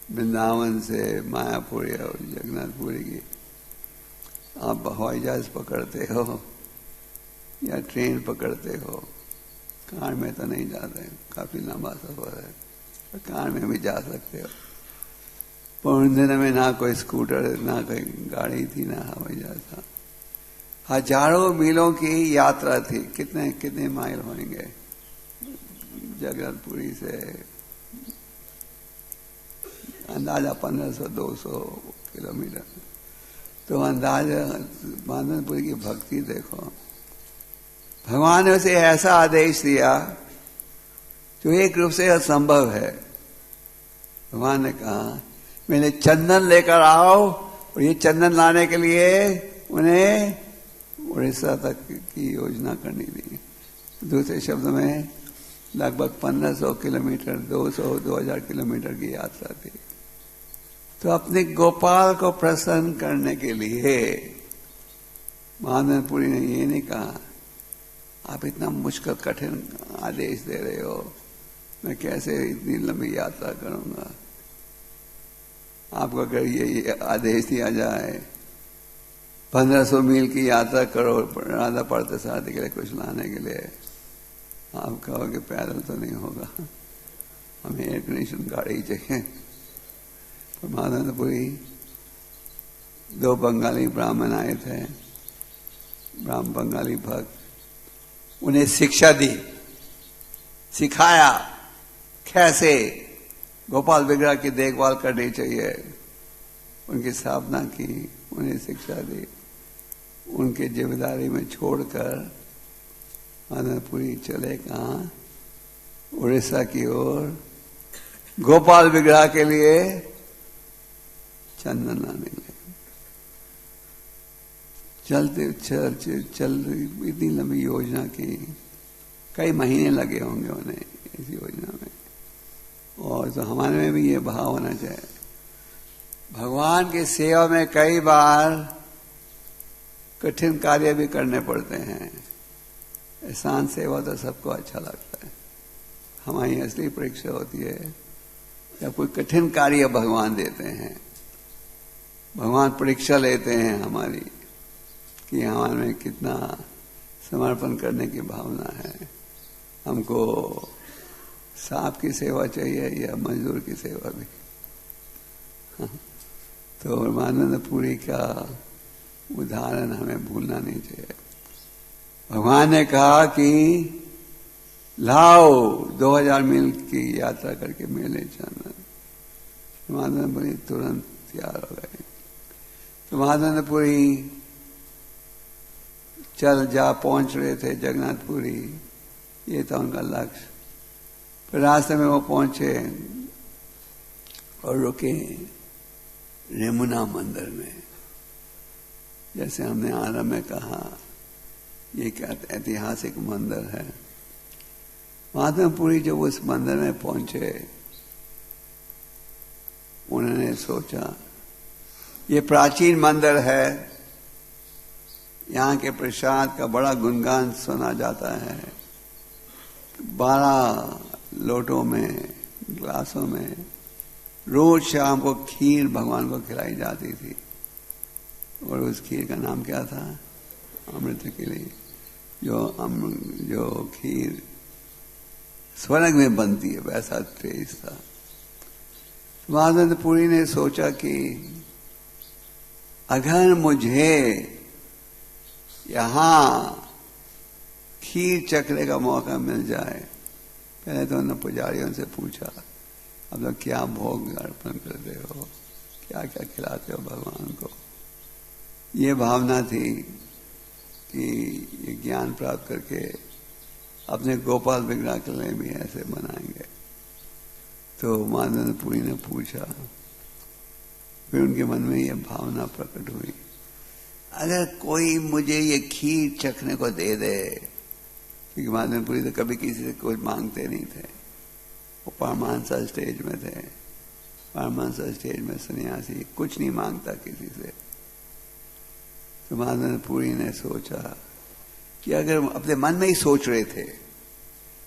वृंदावन से मायापुरी और जगन्नाथपुरी की, आप हवाई जहाज पकड़ते हो या ट्रेन पकड़ते हो, कार में तो नहीं जाते, काफी लंबा सफर है, पर कार में भी जा सकते हो। पर उन दिनों में ना कोई स्कूटर, ना कोई गाड़ी थी, ना हवाई जहाज था। हजारों मीलों की यात्रा थी। कितने माइल होंगे जगन्नाथपुरी से? अंदाजा 1500-200 किलोमीटर। तो अंदाजा माधवेंद्रपुरी की भक्ति देखो। भगवान ने उसे ऐसा आदेश दिया जो एक रूप से असंभव है। भगवान ने कहा, मैंने चंदन लेकर आओ, और ये चंदन लाने के लिए उन्हें उड़ीसा तक की योजना करनी थी। दूसरे शब्द में लगभग 1500 किलोमीटर, 200-2000 किलोमीटर की यात्रा थी। तो अपने गोपाल को प्रसन्न करने के लिए माधवेंद्रपुरी ने ये नहीं कहा, आप इतना मुश्किल कठिन आदेश दे रहे हो, मैं कैसे इतनी लंबी यात्रा करूंगा। आपको अगर ये आदेश दिया जाए 1500 मील की यात्रा करो राधा पड़ते शादी के लिए कुछ लाने के लिए, आप कहोगे पैदल तो नहीं होगा, हमें एयर कंडीशन गाड़ी चाहिए। तो माधवेंद्रपुरी 2 बंगाली ब्राह्मण आए थे, बंगाली भक्त, उन्हें शिक्षा दी, सिखाया कैसे गोपाल विग्रह की देखभाल करनी चाहिए। उनकी स्थापना की, उन्हें शिक्षा दी। उनके जिम्मेदारी में छोड़कर माधवेंद्रपुरी चले कहाँ? उड़ीसा की ओर, गोपाल विग्रह के लिए चंदन लाने लगे। चल इतनी लंबी योजना की, कई महीने लगे होंगे उन्हें इस योजना में। और तो हमारे में भी ये भाव होना चाहिए। भगवान की सेवा में कई बार कठिन कार्य भी करने पड़ते हैं। एहसान सेवा तो सबको अच्छा लगता है, हमारी असली परीक्षा होती है जब कोई कठिन कार्य भगवान देते हैं। भगवान परीक्षा लेते हैं हमारी कि हमारे में कितना समर्पण करने की भावना है। हमको सांप की सेवा चाहिए या मजदूर की सेवा भी। तो ब्रह्मानंद पुरी का उदाहरण हमें भूलना नहीं चाहिए। भगवान ने कहा कि लाओ 2000 मील की यात्रा करके मेले चलना। ब्रह्मानंदपुरी तुरंत तैयार हो गए। तो ब्रह्मानंदपुरी चल जा पहुंच रहे थे जगन्नाथपुरी, ये था उनका लक्ष्य। फिर रास्ते में वो पहुंचे और रुके रेमुना मंदिर में। जैसे हमने आरंभ में कहा, ये क्या ऐतिहासिक मंदिर है। ब्रह्मानंदपुरी जब उस मंदिर में पहुंचे, उन्होंने सोचा ये प्राचीन मंदिर है, यहाँ के प्रसाद का बड़ा गुणगान सुना जाता है। 12 लोटों में, ग्लासों में रोज शाम को खीर भगवान को खिलाई जाती थी। और उस खीर का नाम क्या था? अमृत के लिए जो खीर स्वर्ग में बनती है, वैसा टेस्ट था। ब्रह्मानंदपुरी ने सोचा कि अगर मुझे यहां खीर चखने का मौका मिल जाए। पहले तो उन्होंने पुजारियों से पूछा, अब लोग क्या भोग अर्पण करते हो, क्या क्या खिलाते हो भगवान को। ये भावना थी कि ये ज्ञान प्राप्त करके अपने गोपाल विग्रह के लिए भी ऐसे बनाएंगे। तो ब्रह्मानंदपुरी ने पूछा, फिर उनके मन में ये भावना प्रकट हुई, अगर कोई मुझे ये खीर चखने को दे दे। क्योंकि ब्रह्मानंदपुरी तो कभी किसी से कुछ मांगते नहीं थे, वो परमानसा स्टेज में थे। परमानसा स्टेज में सन्यासी कुछ नहीं मांगता किसी से। तो ब्रह्मानंदपुरी ने सोचा कि अगर अपने मन में ही सोच रहे थे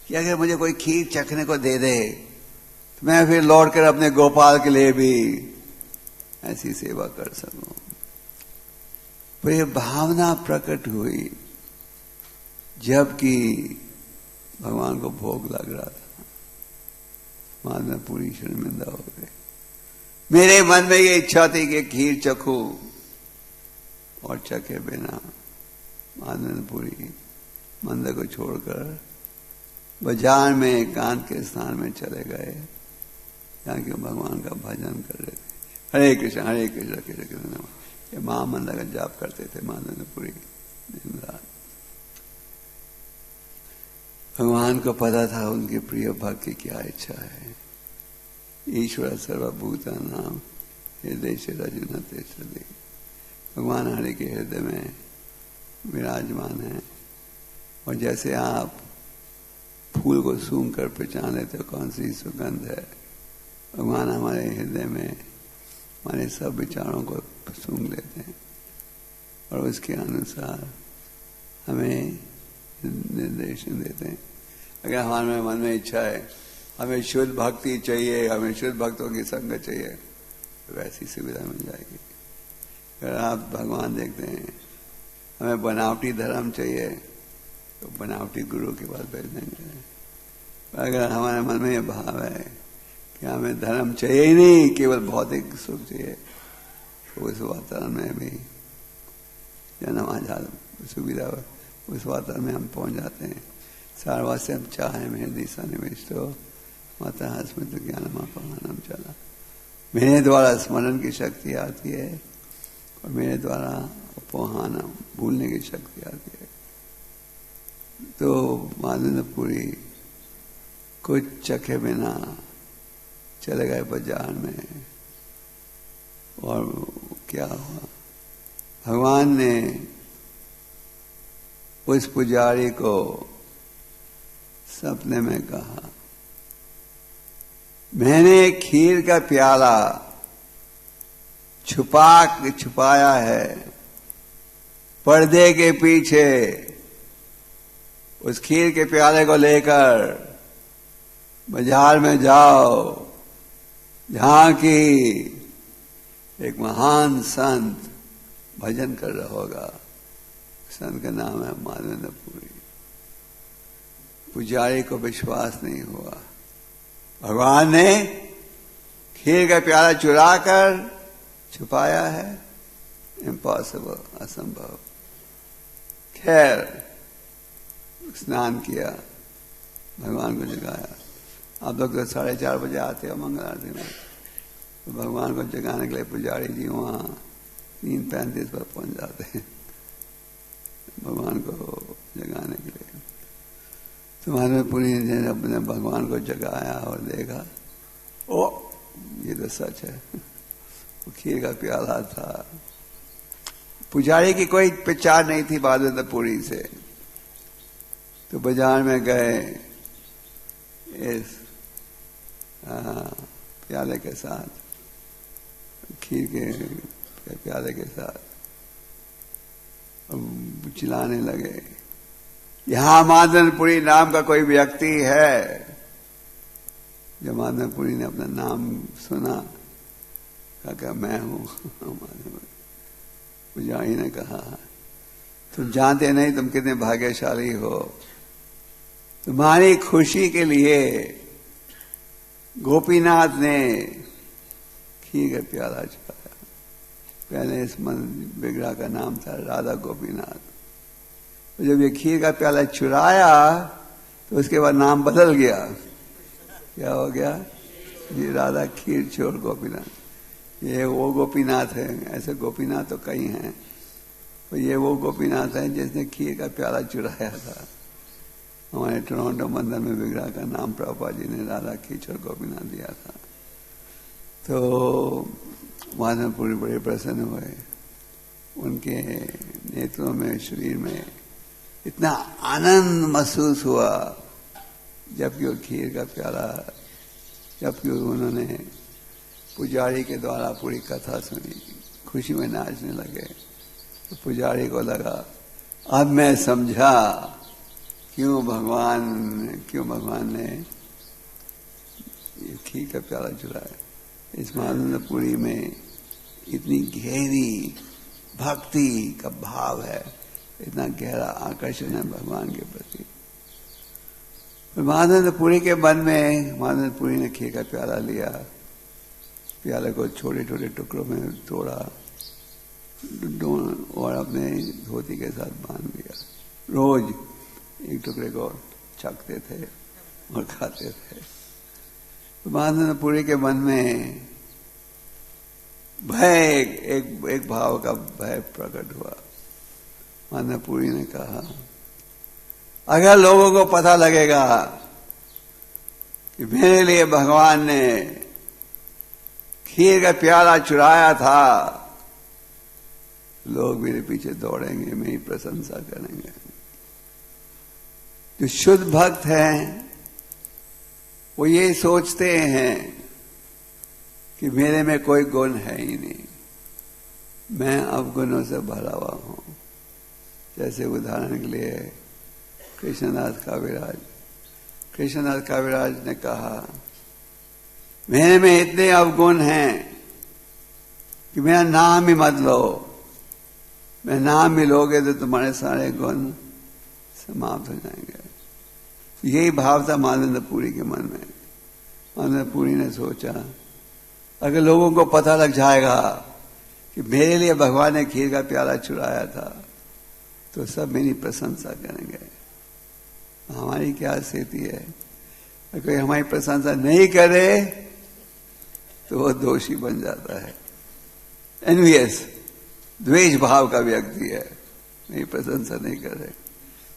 कि अगर मुझे कोई खीर चखने को दे दे तो मैं फिर लौट कर अपने गोपाल के लिए भी ऐसी सेवा कर सकूं। पर यह भावना प्रकट हुई जबकि भगवान को भोग लग रहा था। ब्रह्मानंदपुरी शर्मिंदा हो गए। मेरे मन में ये इच्छा थी कि खीर चखूं, और चखे बिना ब्रह्मानंदपुरी मंदिर को छोड़कर बाजार में एकांत के स्थान में चले गए, जहाँ के भगवान का भजन कर रहे थे। हरे कृष्ण कृष्ण कृष्ण। ये महामंत्र का जाप करते थे ब्रह्मानंदपुरी दिन रात। भगवान को पता था उनके प्रिय भक्त की क्या इच्छा है। ईश्वर सर्वभूतानां हृदय से रजनते सदे। भगवान हरि के हृदय में विराजमान है। और जैसे आप फूल को सूंघ कर पहचान लेते हो कौन सी सुगंध है, भगवान हमारे हृदय में हमारे सब विचारों को सूंघ लेते हैं और उसके अनुसार हमें निर्देशन देते हैं। अगर हमारे मन में इच्छा है हमें शुद्ध भक्ति चाहिए, हमें शुद्ध भक्तों की संगत चाहिए, तो वैसी सुविधा मिल जाएगी। अगर आप भगवान देखते हैं हमें बनावटी धर्म चाहिए तो बनावटी गुरु के पास भेज देंगे। अगर हमारे मन में यह भाव है कि हमें धर्म चाहिए ही नहीं, केवल भौतिक सुख चाहिए, तो उस वातावरण में भी जन्म आजाद सुविधा उस वातावरण में हम पहुंच जाते हैं। सार्वस्य हम चाहे मेरे दिशा निविष्टो माता स्मृत ज्ञान अपमानम चला। मेरे द्वारा स्मरण की शक्ति आती है और मेरे द्वारा अपमान भूलने की शक्ति आती है। तो ब्रह्मानंदपुरी कुछ चखे बिना चले गए बाजार में। और क्या हुआ, भगवान ने उस पुजारी को सपने में कहा, मैंने खीर का प्याला छुपाया है पर्दे के पीछे। उस खीर के प्याले को लेकर बाजार में जाओ, जहां की एक महान संत भजन कर रहा होगा, संत का नाम है माधवेंद्र पुरी। पुजारी को विश्वास नहीं हुआ, भगवान ने खीर का प्याला चुरा कर छुपाया है, इम्पॉसिबल, असंभव। खैर स्नान किया, भगवान को जगाया। आप लोग तो 4:30 बजे आते हो मंगल आरती में, तो भगवान को जगाने के लिए पुजारी जी वहाँ 3:35 पर पहुंच जाते हैं भगवान को जगाने के लिए। तो माधवेंद्र पुरी ने अपने भगवान को जगाया और देखा, ओ ये तो सच है, वो खीर का प्याला था। पुजारी की कोई पहचान नहीं थी माधवेंद्र पुरी से। तो बाजार में गए इस प्याले के साथ, खीर के प्याले के साथ, चिल्लाने लगे, यहां माधवेंद्र पुरी नाम का कोई व्यक्ति है? जब माधवेंद्र पुरी ने अपना नाम सुना, कहा मैं हूं पुजारी ने कहा, तुम जानते नहीं तुम कितने भाग्यशाली हो। तुम्हारी खुशी के लिए गोपीनाथ ने खीर का प्याला चढ़ाया। पहले इस विग्रह का नाम था राधा गोपीनाथ। तो जब ये खीर का प्याला चुराया तो उसके बाद नाम बदल गया। क्या हो गया? ये राधा खीर चोर गोपीनाथ। ये वो गोपीनाथ है, ऐसे गोपीनाथ तो कई हैं, तो ये वो गोपीनाथ है जिसने खीर का प्याला चुराया था। हमारे टोरंटो मंदिर में विग्रह का नाम प्रभुपाद जी ने राधा खीर गोपीनाथ दिया था। तो माधवेंद्र पुरी बड़े प्रसन्न हुए। उनके नेत्रों में, शरीर में इतना आनंद महसूस हुआ जबकि वो खीर का प्याला, जबकि उन्होंने पुजारी के द्वारा पूरी कथा सुनी, खुशी में नाचने लगे। तो पुजारी को लगा अब मैं समझा क्यों भगवान ने ये खीर का प्याला चुराया। इस माधवेंद्र पुरी में इतनी गहरी भक्ति का भाव है, इतना गहरा आकर्षण है भगवान के प्रति। माधवेंद्र पुरी के मन में माधवेंद्र पुरी ने खीर का प्याला लिया, प्याले को छोटे छोटे टुकड़ों में तोड़ा और अपने धोती के साथ बांध दिया। रोज एक टुकड़े को चखते थे और खाते थे। तो माधवेंद्र पुरी के मन में भय, एक भाव का भय प्रकट हुआ। माधवेंद्र पुरी ने कहा, अगर लोगों को पता लगेगा कि मेरे लिए भगवान ने खीर का प्याला चुराया था, लोग मेरे पीछे दौड़ेंगे, मेरी प्रशंसा करेंगे। जो शुद्ध भक्त हैं वो ये सोचते हैं कि मेरे में कोई गुण है ही नहीं, मैं अवगुणों से भरा हुआ हूं। जैसे उदाहरण के लिए कृष्णदास काविराज ने कहा, मेरे में इतने अवगुण हैं कि मेरा नाम ही मत लो, मैं नाम भी लोगे तो तुम्हारे सारे गुण समाप्त हो जाएंगे। यही भाव था माधवेंद्र पुरी के मन में। माधवेंद्र पुरी ने सोचा, अगर लोगों को पता लग जाएगा कि मेरे लिए भगवान ने खीर का प्याला चुराया था, तो सब मेरी प्रशंसा करेंगे। हमारी क्या स्थिति है? अगर कोई हमारी प्रशंसा नहीं करे तो वो दोषी बन जाता है, एनवियस, द्वेष भाव का व्यक्ति है, मेरी प्रशंसा नहीं करे।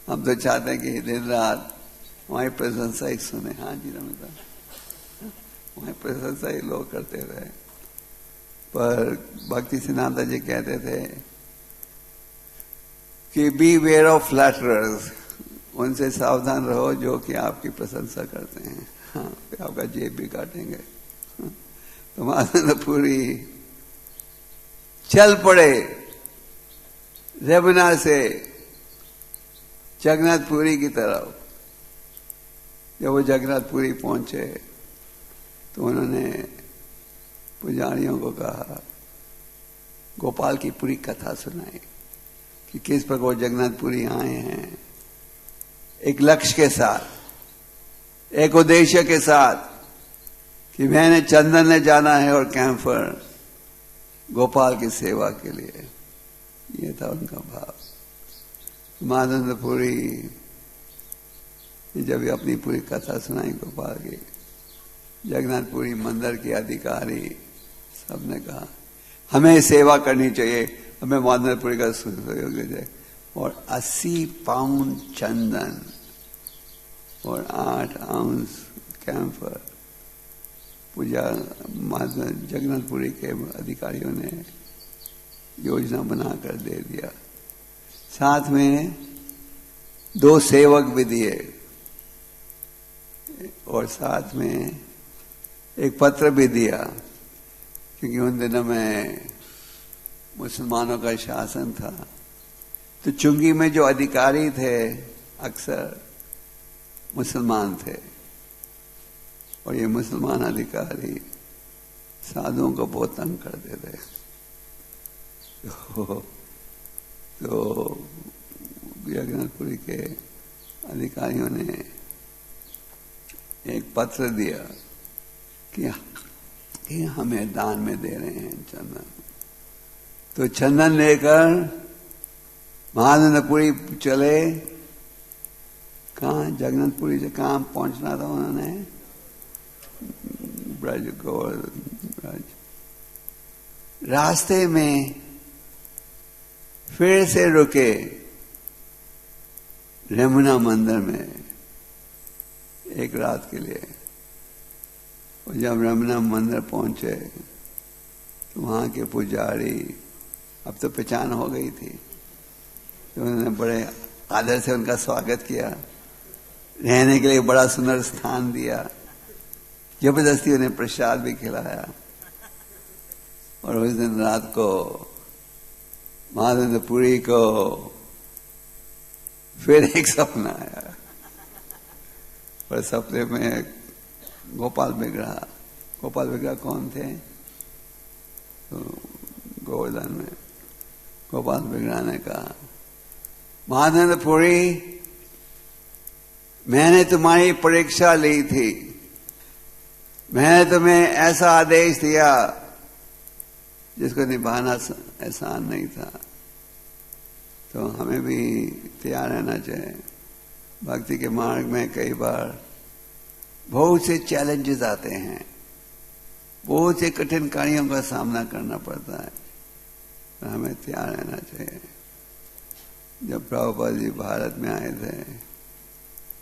हम तो चाहते हैं कि दिन रात हमारी प्रशंसा ही सुने। हाँ जी रमता, हमारी प्रशंसा ही लोग करते रहे। पर भक्ति सिद्धांत जी कहते थे कि बी वेयर ऑफ फ्लैटरर्स, उनसे सावधान रहो जो कि आपकी प्रशंसा करते हैं, हाँ, आपका जेब भी काटेंगे। तो माधवेंद्र पुरी चल पड़े रेबना से जगन्नाथपुरी की तरफ। जब वो जगन्नाथपुरी पहुंचे तो उन्होंने पुजारियों को कहा, गोपाल की पूरी कथा सुनाई कि किस प्रकार जगन्नाथपुरी आए हैं एक लक्ष्य के साथ, एक उद्देश्य के साथ कि मैंने चंदन ले जाना है और कैंफर गोपाल की सेवा के लिए। ये था उनका भाव। माधवपुरी जब ये अपनी पूरी कथा सुनाई गोपाल की, जगन्नाथपुरी मंदिर के अधिकारी सबने कहा हमें सेवा करनी चाहिए, हमें माधवपुरी का सहयोग दे। और 80 पाउंड चंदन और 8 आउंस कैंफर पूजा जगन्नाथपुरी के अधिकारियों ने योजना बनाकर दे दिया। साथ में 2 सेवक भी दिए और साथ में एक पत्र भी दिया, क्योंकि उन दिनों में मुसलमानों का शासन था। तो चुंगी में जो अधिकारी थे अक्सर मुसलमान थे और ये मुसलमान अधिकारी साधुओं को बहुत तंग करते थे। तो जगन्नाथपुरी के अधिकारियों ने एक पत्र दिया कि हमें दान में दे रहे हैं चंदन। तो चंदन लेकर महानंदपुरी चले। कहाँ? जगन्नाथपुरी से कहाँ पहुंचना था उन्होंने? ब्रज गोवर्धन ब्रज। रास्ते में फिर से रुके यमुना मंदिर में एक रात के लिए। और जब यमुना मंदिर पहुंचे तो वहां के पुजारी, अब तो पहचान हो गई थी, तो उन्होंने बड़े आदर से उनका स्वागत किया, रहने के लिए बड़ा सुंदर स्थान दिया, जबरदस्ती उन्हें प्रसाद भी खिलाया। और उस दिन रात को महानंदपुरी को फिर एक सपना आया और सपने में गोपाल बिगड़ा। गोपाल बिगड़ा कौन थे? तो गोवर्धन में गोपाल बिगड़ा ने कहा, महानंदपुरी, मैंने तुम्हारी परीक्षा ली थी, मैंने तुम्हें ऐसा आदेश दिया जिसको निभाना आसान नहीं था। तो हमें भी तैयार रहना चाहिए। भक्ति के मार्ग में कई बार बहुत से चैलेंजेस आते हैं, बहुत से कठिन कार्यों का सामना करना पड़ता है, तो हमें तैयार रहना चाहिए। जब प्रभुपाद जी भारत में आए थे,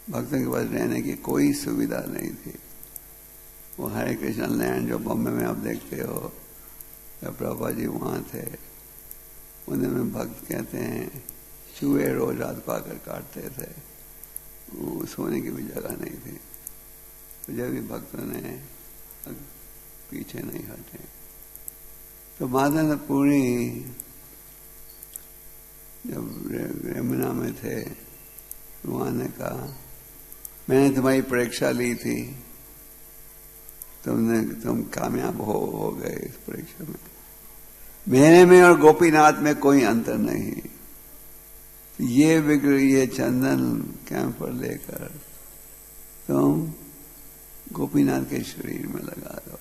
भक्तों के पास रहने की कोई सुविधा नहीं थी। वो हरे कृष्ण लैंड जो बॉम्बे में आप देखते हो, जब प्रभुपाद जी वहाँ थे, उनमें भक्त कहते हैं चूहे रोज रात को आकर काटते थे, वो सोने की भी जगह नहीं थी। तो जब भी भक्तों ने पीछे नहीं हटे, तो माधवपुरी जब यमुना में थे, वहां ने कहा, मैंने तुम्हारी परीक्षा ली थी, तुम कामयाब हो गए इस परीक्षा में। मेरे में और गोपीनाथ में कोई अंतर नहीं। ये चंदन कैंपर लेकर तुम गोपीनाथ के शरीर में लगा दो।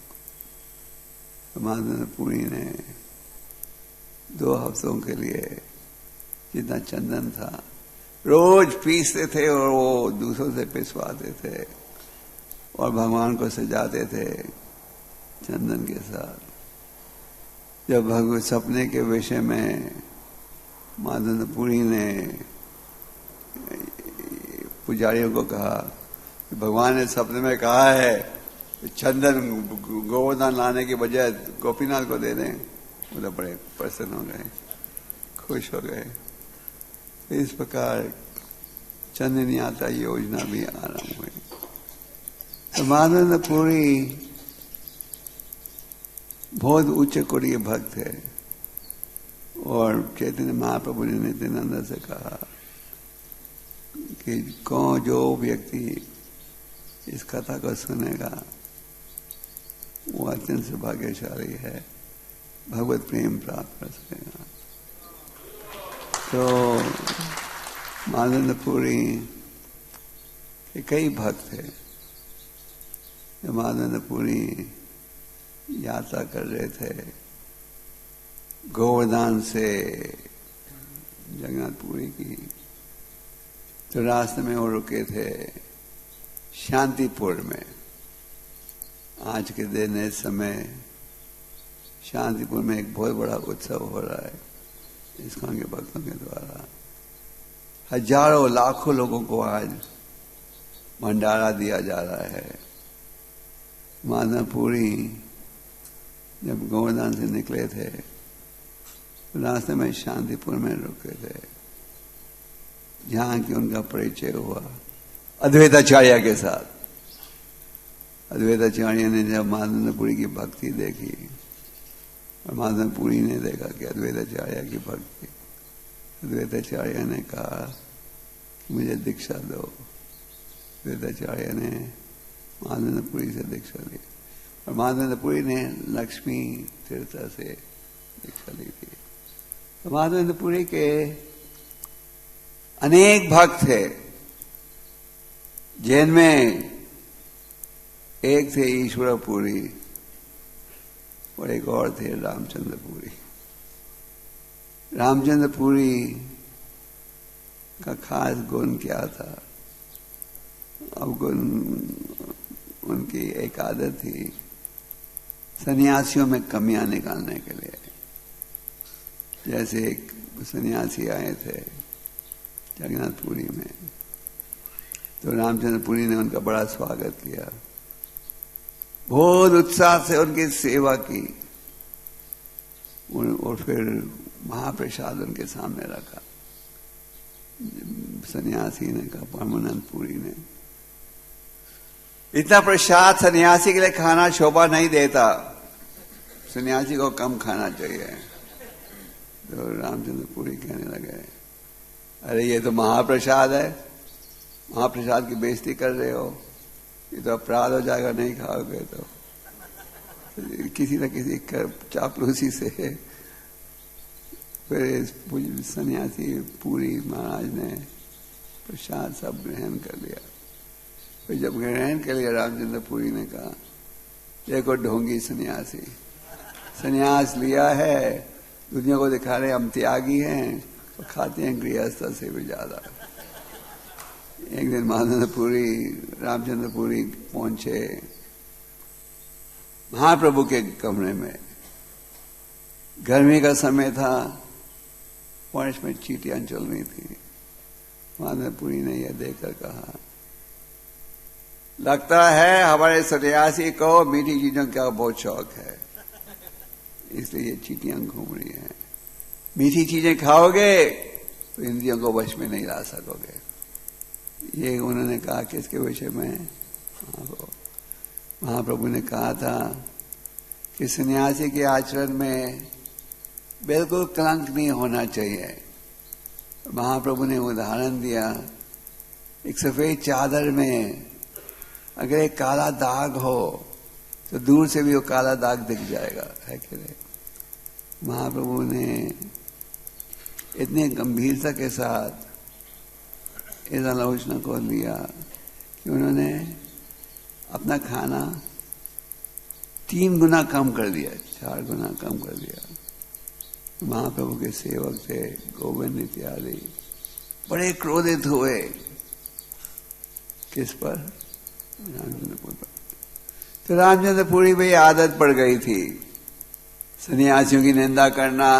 तो माधवपुरी ने 2 हफ्तों के लिए जितना चंदन था रोज पीसते थे और वो दूसरों से पिसवाते थे और भगवान को सजाते थे चंदन के साथ। जब भगवत सपने के विषय में माधवपुरी ने पुजारियों को कहा कि भगवान ने सपने में कहा है चंदन गोवर्धन लाने के बजाय गोपीनाथ को दे दें, वो तो बड़े प्रसन्न हो गए, खुश हो गए। इस प्रकार चंदन यात्रा योजना भी आरंभ हुई। तो माधवपुरी बहुत उच्च कोटि के भक्त है और चैतन्य महाप्रभु ने नित्यानंद से कहा कि जो व्यक्ति इस कथा को सुनेगा वो अत्यंत भाग्यशाली है, भगवत प्रेम प्राप्त कर सकेगा। तो माधवेंद्रपुरी के कई भक्त थे। जब माधवेंद्रपुरी यात्रा कर रहे थे गोवर्धन से जगन्नाथपुरी की, तो रास्ते में वो रुके थे शांतिपुर में। आज के दिन इस समय शांतिपुर में एक बहुत बड़ा उत्सव हो रहा है इस्कॉन के भक्तों के द्वारा। हजारों लाखों लोगों को आज भंडारा दिया जा रहा है। माधवपुरी जब गोवर्धन से निकले थे तो रास्ते में शांतिपुर में रुके थे, जहां की उनका परिचय हुआ अद्वैताचार्य के साथ। अद्वैताचार्य ने जब माधवेंद्रपुरी की भक्ति देखी और माधवेंद्रपुरी ने देखा कि अद्वैताचार्य की भक्ति, अद्वैताचार्य ने कहा मुझे दीक्षा दो। अद्वैताचार्य ने माधवेंद्रपुरी से दीक्षा ली और माधवेंद्रपुरी ने लक्ष्मी तीर्थ से दीक्षा ली थी। तो माधवेंद्रपुरी के अनेक भक्त थे, जिनमें एक थे ईश्वरपुरी और एक और थे रामचंद्रपुरी। रामचंद्रपुरी का खास गुण क्या था? अब गुण उनकी एक आदत थी सन्यासियों में कमियां निकालने के लिए। जैसे एक सन्यासी आए थे जगन्नाथपुरी में, तो रामचंद्रपुरी ने उनका बड़ा स्वागत किया, बहुत उत्साह से उनकी सेवा की और फिर महाप्रसाद उनके सामने रखा। सन्यासी ने कहा, परमानंदपुरी ने, इतना प्रसाद सन्यासी के लिए खाना शोभा नहीं देता, सन्यासी को कम खाना चाहिए। तो रामचंद्रपुरी कहने लगे, अरे ये तो महाप्रसाद है, महाप्रसाद की बेइज्जती कर रहे हो, ये तो अपराध हो जाएगा नहीं खाओगे तो। किसी न किसी चापलूसी से फिर सन्यासी पुरी महाराज ने प्रसाद सब ग्रहण कर लिया। फिर जब ग्रहण कर लिया, रामचंद्रपुरी ने कहा, देखो ढोंगी सन्यासी, सन्यास लिया है, दुनिया को दिखा रहे हम त्यागी हैं और खाते हैं गृहस्थ से भी ज्यादा। एक दिन माधवेंद्रपुरी रामचंद्रपुरी पहुंचे महाप्रभु के कमरे में। गर्मी का समय था, फर्श में चींटियां चल रही थी। माधवेंद्रपुरी ने यह देखकर कहा, लगता है हमारे सन्यासी को मीठी चीजों का बहुत शौक है, इसलिए ये चींटियां घूम रही हैं। मीठी चीजें खाओगे तो इंद्रियों को वश में नहीं ला सकोगे। ये उन्होंने कहा किसके विषय में? महाप्रभु ने कहा था कि सन्यासी के आचरण में बिल्कुल कलंक नहीं होना चाहिए। महाप्रभु ने उदाहरण दिया, एक सफेद चादर में अगर एक काला दाग हो तो दूर से भी वो काला दाग दिख जाएगा, है कि नहीं? महाप्रभु ने इतने गंभीरता के साथ इस आलोचना को लिया कि उन्होंने अपना खाना 3 गुना कम कर दिया, 4 गुना कम कर दिया। महाप्रभु के सेवक थे गोविंद इत्यादि बड़े क्रोधित हुए। किस पर? रामचंद्रपुरी पर। तो रामचंद्रपुरी भाई आदत पड़ गई थी सन्यासियों की निंदा करना,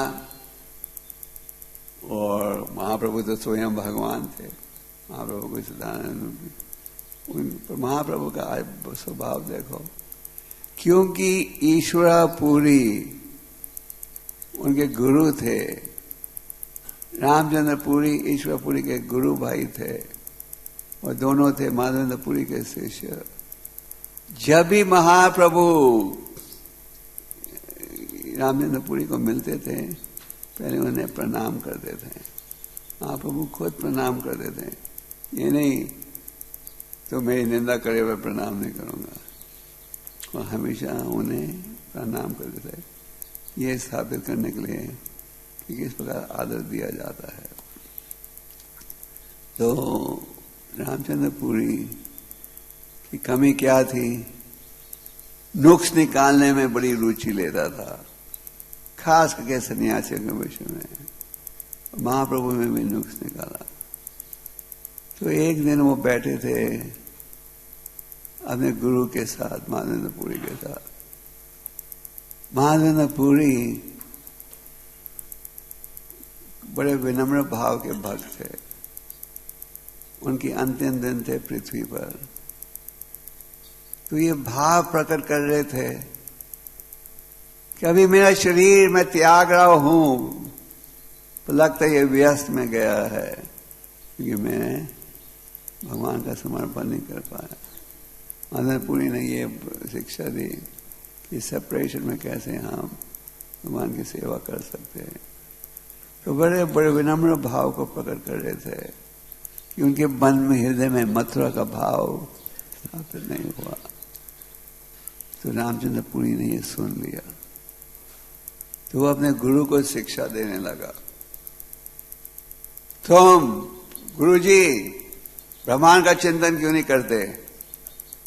और महाप्रभु तो स्वयं भगवान थे, महाप्रभु को सदानंद। पर महाप्रभु का स्वभाव देखो, क्योंकि ईश्वरपुरी उनके गुरु थे, रामचंद्रपुरी ईश्वरपुरी के गुरु भाई थे और दोनों थे माधवेंद्रपुरी के शिष्य। जब भी महाप्रभु रामचंद्रपुरी को मिलते थे पहले उन्हें प्रणाम करते थे। महाप्रभु खुद प्रणाम करते थे, ये नहीं तो मेरी निंदा करे हुए प्रणाम नहीं करूंगा, और हमेशा उन्हें प्रणाम करते थे, ये स्थापित करने के लिए कि किस प्रकार आदर दिया जाता है। तो रामचंद्र पुरी की कमी क्या थी? नुक्स निकालने में बड़ी रुचि लेता था, खास करके सन्यासियों के विषय में। महाप्रभु में भी नुक्स निकाला। तो एक दिन वो बैठे थे अपने गुरु के साथ, माधवेंद्र पुरी के साथ। माधवेंद्र पुरी बड़े विनम्र भाव के भक्त थे। उनके अंतिम दिन थे पृथ्वी पर। तो ये भाव प्रकट कर रहे थे कि अभी मेरा शरीर मैं त्याग रहा हूं, तो लगता है ये व्यस्त में गया है, क्योंकि मैं भगवान का समर्पण नहीं कर पाया। माधवेंद्र पुरी ने ये शिक्षा दी कि सेपरेशन में कैसे हम भगवान की सेवा कर सकते हैं। तो बड़े बड़े विनम्र भाव को प्रकट कर रहे थे कि उनके मन में, हृदय में मथुरा का भाव स्थापित नहीं हुआ। तो रामचंद्र पुरी ने ये सुन लिया, तो वो अपने गुरु को शिक्षा देने लगा। तुम गुरुजी ब्रह्मांड का चिंतन क्यों नहीं करते?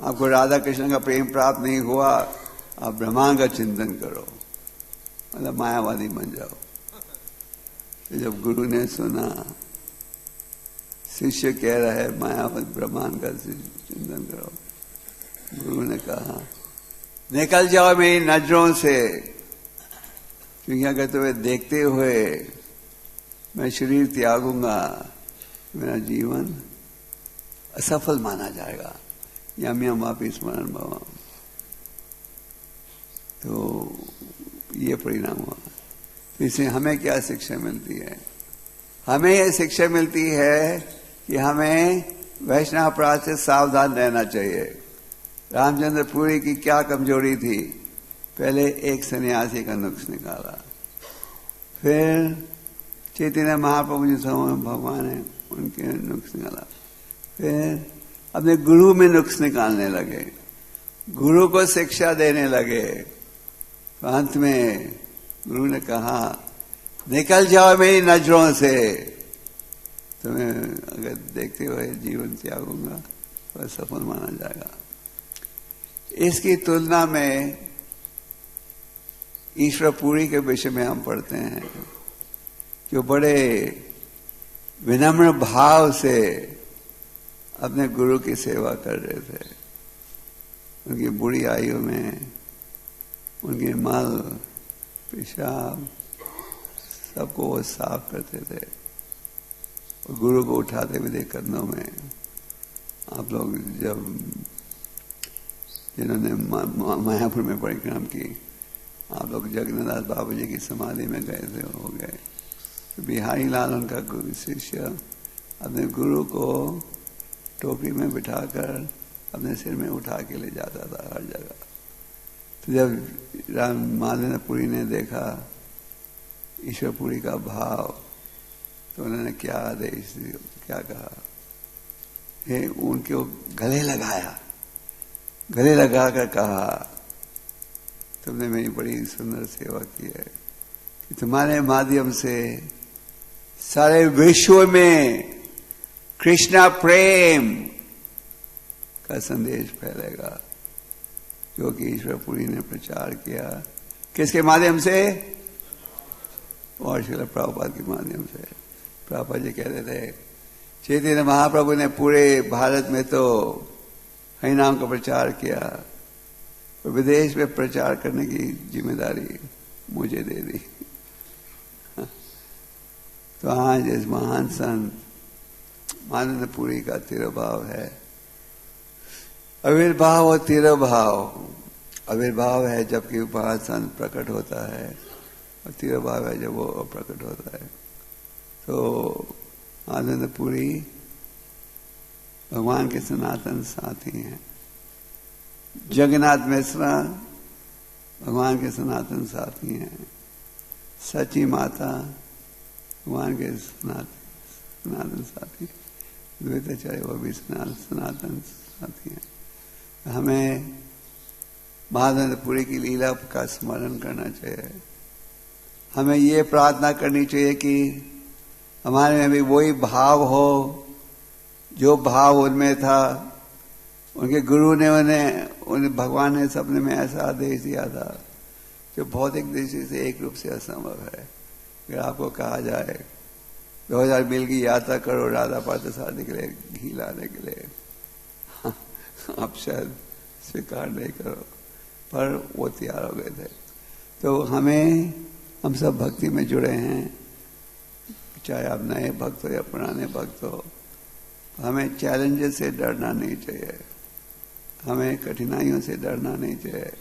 आपको राधा कृष्ण का प्रेम प्राप्त नहीं हुआ, आप ब्रह्मांड का चिंतन करो, मतलब मायावादी बन जाओ। तो जब गुरु ने सुना शिष्य कह रहा है मायावाद ब्रह्मांड का चिंतन करो, गुरु ने कहा निकल जाओ मेरी नजरों से, क्योंकि अगर तुम्हें देखते हुए मैं शरीर त्यागूंगा, मेरा जीवन असफल माना जाएगा। यम यम वापि स्मरण भवम। तो ये परिणाम हुआ। तो इससे हमें क्या शिक्षा मिलती है? हमें यह शिक्षा मिलती है कि हमें वैष्णव अपराध से सावधान रहना चाहिए। रामचंद्र पुरी की क्या कमजोरी थी? पहले एक सन्यासी का नुक्स निकाला, फिर चैतन्य महाप्रभु जी समय भगवान है उनके नुक्स निकाला, फिर अपने गुरु में नुक्स निकालने लगे, गुरु को शिक्षा देने लगे। अंत में गुरु ने कहा निकल जाओ मेरी नजरों से, तुम्हें अगर देखते हुए जीवन त्यागूंगा तो सफल माना जाएगा। इसकी तुलना में ईश्वर पुरी के विषय में हम पढ़ते हैं, जो बड़े विनम्र भाव से अपने गुरु की सेवा कर रहे थे। उनकी बुरी आयु में उनके मल पेशाब सबको वो साफ करते थे, और गुरु को उठाते हुए देख कदमों में। आप लोग जब जिन्होंने मायापुर में परिक्रम की, आप लोग जगन्नाथ बाबू जी की समाधि में गए थे, हो गए तो बिहारी लाल उनका शिष्य अपने गुरु को टोकरी में बिठाकर अपने सिर में उठा के ले जाता था हर जगह। तो जब माधवेंद्र पुरी ने देखा ईश्वर पुरी का भाव, तो उन्होंने क्या आदेश दिया, क्या कहा? हे उनके गले लगाया, गले लगाकर कहा तुमने मेरी बड़ी सुंदर सेवा की है कि तुम्हारे माध्यम से सारे विश्व में कृष्णा प्रेम का संदेश फैलेगा, जो कि ईश्वर पुरी ने प्रचार किया। किसके माध्यम से? और श्रील प्रभुपाद के माध्यम से। प्रभुपाद जी कहते थे चैतन्य महाप्रभु ने पूरे भारत में तो हरिनाम का प्रचार किया, और विदेश में प्रचार करने की जिम्मेदारी मुझे दे दी। तो आज इस महान संत माधवेंद्र पुरी का तिरोभाव है। आविर्भाव और तिरोभाव। आविर्भाव है जबकि महान संत प्रकट होता है, और तिरोभाव है जब वो प्रकट होता है। तो माधवेंद्र पुरी भगवान के सनातन साथी हैं। जगन्नाथ मिश्रा भगवान के सनातन साथी हैं। सची माता भगवान के सनातन साथी। द्वैताचार्य वो भी सनातन आती हैं। हमें महानंदपुरी की लीला का स्मरण करना चाहिए। हमें ये प्रार्थना करनी चाहिए कि हमारे में भी वही भाव हो जो भाव उनमें था। उनके गुरु ने उन्हें भगवान ने सपने में ऐसा आदेश दिया था जो भौतिक दृष्टि से एक रूप से असंभव है। अगर आपको कहा जाए 2000 मील की यात्रा करो राधा पार्थसारथी के लिए घी लाने के लिए, आप शायद स्वीकार नहीं करो, पर वो तैयार हो गए थे। तो हम सब भक्ति में जुड़े हैं, चाहे आप नए भक्त हो या पुराने भक्त हो। हमें चैलेंजेस से डरना नहीं चाहिए, हमें कठिनाइयों से डरना नहीं चाहिए।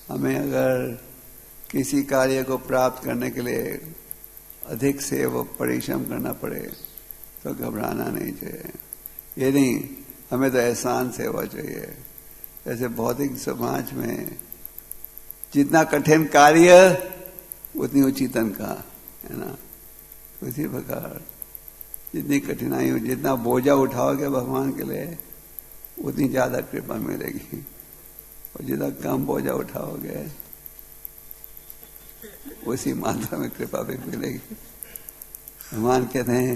हमें अगर किसी कार्य को प्राप्त करने के लिए अधिक से वो परिश्रम करना पड़े तो घबराना नहीं चाहिए। ये नहीं, हमें तो एहसान सेवा चाहिए। ऐसे भौतिक समाज में जितना कठिन कार्य उतनी उच्ची तनख्वाह, है ना। उसी प्रकार जितनी कठिनाई हो, जितना बोझा उठाओगे भगवान के लिए उतनी ज्यादा कृपा मिलेगी, और जितना कम बोझा उठाओगे उसी मात्रा में कृपा भी मिलेगी। भगवान कहते हैं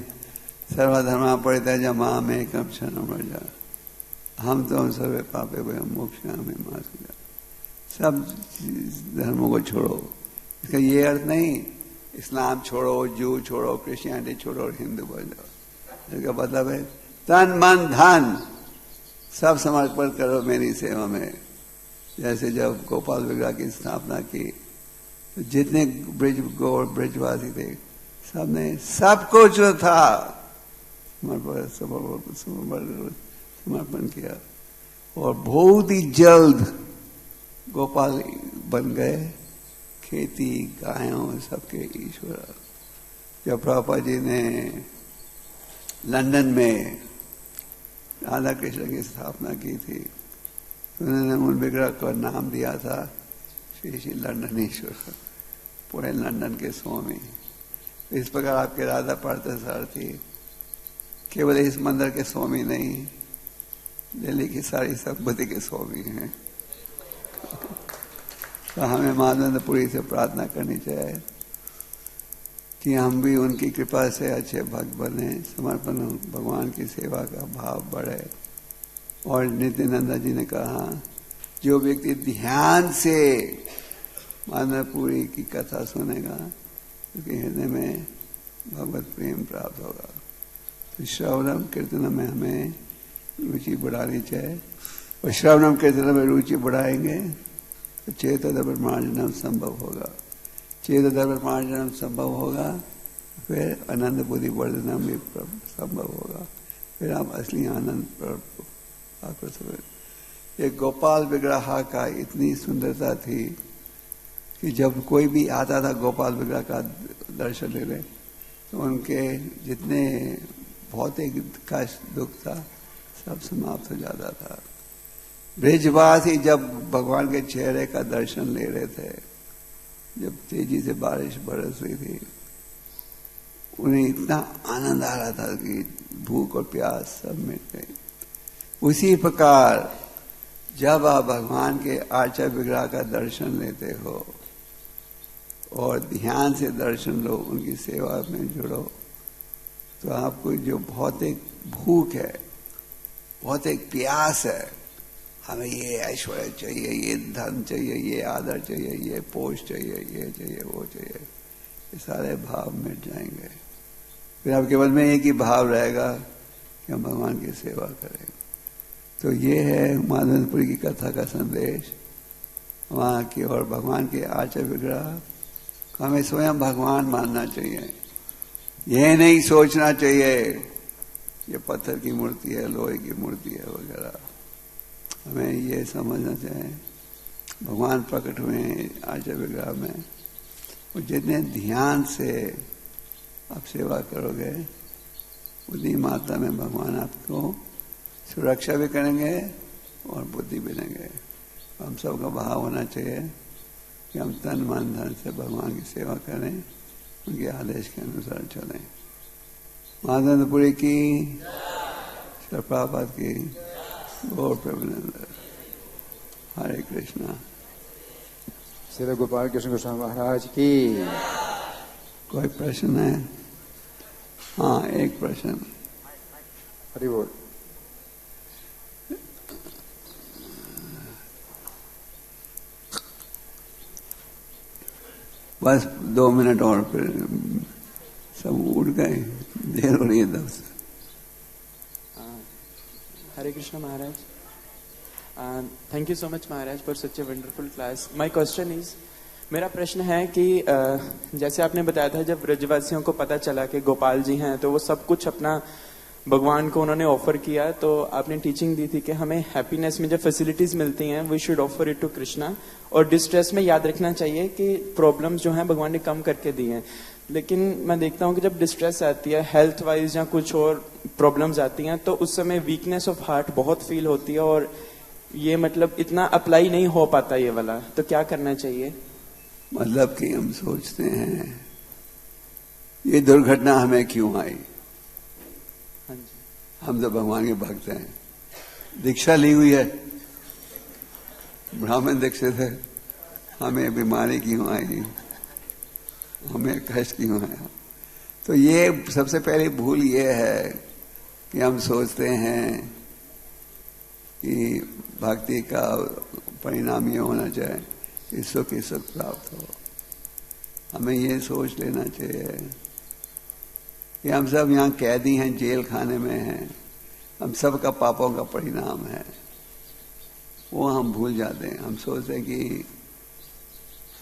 सर्वधर्मा परित्यज्य मामेकं शरणं व्रज हम तो सर्वे पापे वयं मोक्षयामि मा शुचः। सब धर्मों को छोड़ो। इसका ये अर्थ नहीं इस्लाम छोड़ो, जू छोड़ो, क्रिश्चियनिटी छोड़ो और हिंदू बन जाओ। इसका मतलब है तन मन धन सब समर्पण करो मेरी सेवा में। जैसे जब गोपाल विग्रह की स्थापना की तो जितने ब्रिजवासी थे सबने सब कुछ जो था समर्पण किया, और बहुत ही जल्द गोपाल बन गए खेती गायों सबके ईश्वर। जब प्रभुपाद जी ने लंदन में राधा कृष्ण की स्थापना की थी तो उन्होंने उन विग्रह का नाम दिया था श्री श्री लंदनेश्वर, पूरे लंदन के स्वामी। इस प्रकार आपके राधा पार्थसारथी केवल इस मंदिर के स्वामी नहीं, दिल्ली की सारी संपत्ति के स्वामी हैं। तो हमें महानंदपुरी से प्रार्थना करनी चाहिए कि हम भी उनकी कृपा से अच्छे भक्त बने, समर्पण भगवान की सेवा का भाव बढ़े। और नित्यानंद जी ने कहा जो व्यक्ति ध्यान से महानंदपुरी की कथा सुनेगा क्योंकि हृदय में भगवत प्रेम प्राप्त होगा। तो श्रवणम कीर्तनम में हमें रुचि बढ़ानी चाहिए, और श्रवणम कीर्तनम में रुचि बढ़ाएंगे तो चेतन ब्रह्मार्जनम संभव होगा। चेतन ब्रह्मार्जनम संभव होगा, फिर आनंद बुद्धि वर्धनम भी संभव होगा, फिर आप असली आनंद प्राप्त। ये गोपाल विग्रह का इतनी सुंदरता थी कि जब कोई भी आता था गोपाल विग्रह का दर्शन लेने तो उनके जितने भौतिक कष्ट दुख था सब समाप्त हो जाता था। ब्रिजवासी जब भगवान के चेहरे का दर्शन ले रहे थे, जब तेजी से बारिश बरस रही थी, उन्हें इतना आनंद आ रहा था कि भूख और प्यास सब मिट गई। उसी प्रकार जब आप भगवान के आर्चा विग्रह का दर्शन लेते हो और ध्यान से दर्शन लो, उनकी सेवा में जुड़ो, तो आपको जो भौतिक भूख है, भौतिक प्यास है, हमें ये ऐश्वर्य चाहिए, ये धन चाहिए, ये आदर चाहिए, ये पोष चाहिए, ये चाहिए, वो चाहिए, ये सारे भाव मिट जाएंगे। फिर आपके मन में एक ही भाव रहेगा कि हम भगवान की सेवा करें। तो ये है महानंदपुरी की कथा का संदेश वहाँ की। और भगवान के आर्चा विग्रह को हमें स्वयं भगवान मानना चाहिए। यह नहीं सोचना चाहिए ये पत्थर की मूर्ति है, लोहे की मूर्ति है वगैरह। हमें ये समझना चाहिए भगवान प्रकट हुए आर्चा विग्रह में, और जितने ध्यान से आप सेवा करोगे उतनी मात्रा में भगवान आपको सुरक्षा भी करेंगे और बुद्धि भी देंगे। हम सबका भाव होना चाहिए कि हम तन मन धन से भगवान की सेवा करें, उनके आदेश के अनुसार चलें। महानंदपुरी की, प्रभुपाद की। गौर प्रेमानंद। हरे कृष्णा। श्री गोपाल कृष्ण गोस्वामी महाराज की। कोई प्रश्न है? हाँ, एक प्रश्न। हरि बोल। बस 2 मिनट और फिर सब उठ गए, देर हो रही है 10। Hare Krishna Maharaj. Thank you so much Maharaj for such a wonderful class. My question is, मेरा प्रश्न है कि जैसे आपने बताया था जब ब्रजवासियों को पता चला कि गोपाल जी हैं तो वो सब कुछ अपना भगवान को उन्होंने ऑफर किया, तो आपने टीचिंग दी थी कि हमें हैप्पीनेस में जो फैसिलिटीज मिलती हैं we should offer it to Krishna, और डिस्ट्रेस में याद रखना चाहिए कि प्रॉब्लम्स जो हैं भगवान ने कम करके दी हैं। लेकिन मैं देखता हूँ कि जब डिस्ट्रेस आती है हेल्थ वाइज या कुछ और प्रॉब्लम्स आती हैं तो उस समय वीकनेस ऑफ हार्ट बहुत फील होती है, और ये मतलब इतना अप्लाई नहीं हो पाता ये वाला, तो क्या करना चाहिए? मतलब कि हम सोचते हैं ये दुर्घटना हमें क्यों आई। हाँ जी। हम तो भगवान के भक्त हैं, दीक्षा ली हुई है, ब्राह्मण दीक्षित है, हमें बीमारी क्यों आई, हमें कष्ट क्यों आया। तो ये सबसे पहली भूल ये है कि हम सोचते हैं कि भक्ति का परिणाम ये होना चाहिए कि सुख ही सुख प्राप्त हो। हमें ये सोच लेना चाहिए कि हम सब यहाँ कैदी हैं, जेल खाने में हैं, हम सब का पापों का परिणाम है, वो हम भूल जाते हैं। हम सोचते हैं कि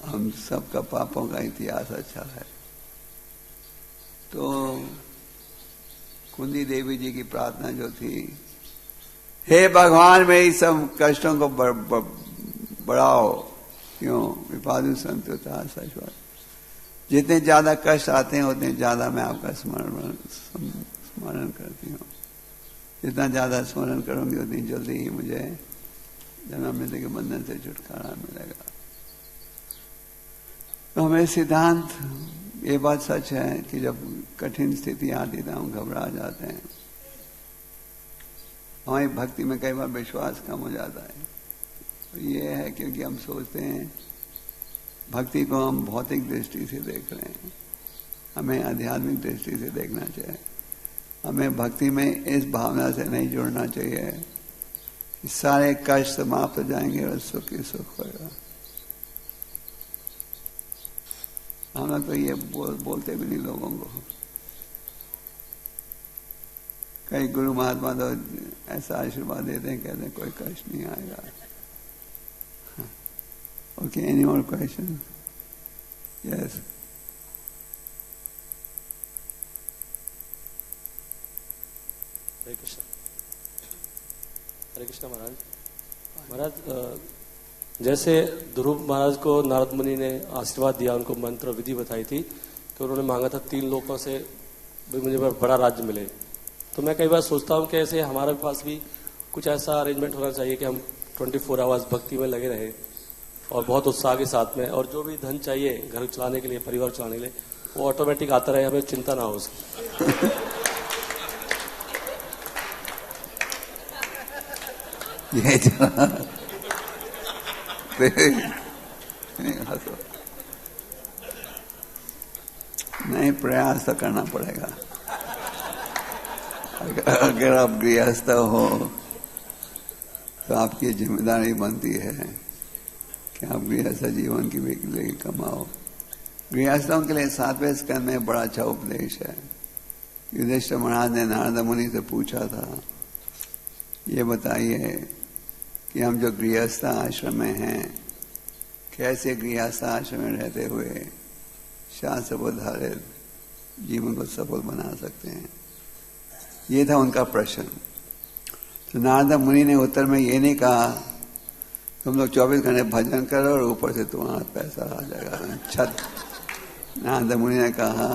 हम सबका पापों का इतिहास अच्छा है। तो कुंती देवी जी की प्रार्थना जो थी, हे भगवान मेरी सब कष्टों को बढ़ाओ, क्यों विपादु संतुता सचवाद। जितने ज्यादा कष्ट आते हैं उतने ज्यादा मैं आपका स्मरण करती हूँ। जितना ज्यादा स्मरण करूंगी उतनी जल्दी ही मुझे जन्म मृत्यु के बंधन से छुटकारा मिलेगा। तो हमें सिद्धांत ये बात सच है कि जब कठिन स्थिति आती तो हम घबरा जाते हैं, हमारी भक्ति में कई बार विश्वास कम हो जाता है। तो ये है क्योंकि हम सोचते हैं भक्ति को हम भौतिक दृष्टि से देख रहे हैं, हमें आध्यात्मिक दृष्टि से देखना चाहिए। हमें भक्ति में इस भावना से नहीं जुड़ना चाहिए कि सारे कष्ट समाप्त हो जाएंगे और सुख ही सुख होगा। हम लोग तो ये बोलते भी नहीं लोगों को। कई गुरु महात्मा तो ऐसा आशीर्वाद देते हैं, कहते हैं कोई कष्ट नहीं आएगा। Okay, any more question? Yes. Hare Krishna. Hare Krishna Maharaj. Maharaj जैसे ध्रुव महाराज को नारद मुनि ने आशीर्वाद दिया, उनको मंत्र विधि बताई थी, तो उन्होंने मांगा था 3 लोगों से भी मुझे बड़ा राज्य मिले। तो मैं कई बार सोचता हूँ कि ऐसे हमारे पास भी कुछ ऐसा अरेंजमेंट होना चाहिए कि हम 24 आवर्स भक्ति में लगे रहे और बहुत उत्साह के साथ में, और जो भी धन चाहिए घर चलाने के लिए, परिवार चलाने के लिए, वो ऑटोमेटिक आता रहे, हमें चिंता ना हो उसकी। ये नहीं, प्रयास तो करना पड़ेगा। अगर आप गृहस्थ हो तो आपकी जिम्मेदारी बनती है कि आप गृहस्थ जीवन की लिए कमाओ। गृहस्थों के लिए 7वें स्कंद में बड़ा अच्छा उपदेश है। युधिष्ठिर महाराज ने नारद मुनि से पूछा था, ये बताइए कि हम जो गृहस्थ आश्रम में हैं, कैसे गृहस्थ आश्रम में रहते हुए शास्त्र आधारित जीवन को सफल बना सकते हैं। ये था उनका प्रश्न। तो नारद मुनि ने उत्तर में ये नहीं कहा तुम लोग 24 घंटे भजन करो और ऊपर से तुम्हारा पैसा आ जाएगा छत। नारद मुनि ने कहा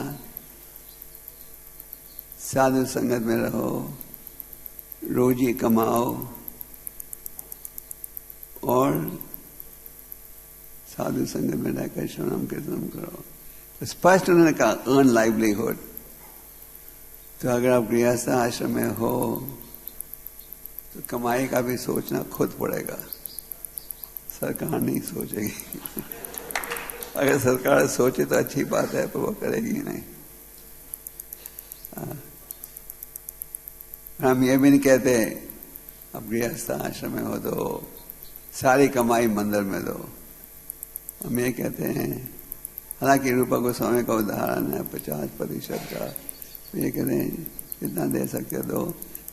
साधु संगत में रहो, रोजी कमाओ और साधु संगत में रहकर श्रवण कीर्तन करो। तो स्पष्ट उन्होंने कहा अर्न लाइवलीहुड। तो अगर आप गृहस्थ आश्रम में हो तो कमाई का भी सोचना खुद पड़ेगा, सरकार नहीं सोचेगी। अगर सरकार सोचे तो अच्छी बात है, पर वो करेगी नहीं। हम ये भी नहीं कहते अब गृहस्थ आश्रम में हो तो सारी कमाई मंदिर में दो। हम ये कहते हैं, हालांकि रूपा गोस्वामी का उदाहरण है 50% का, ये कहते हैं जितना दे सकते दो,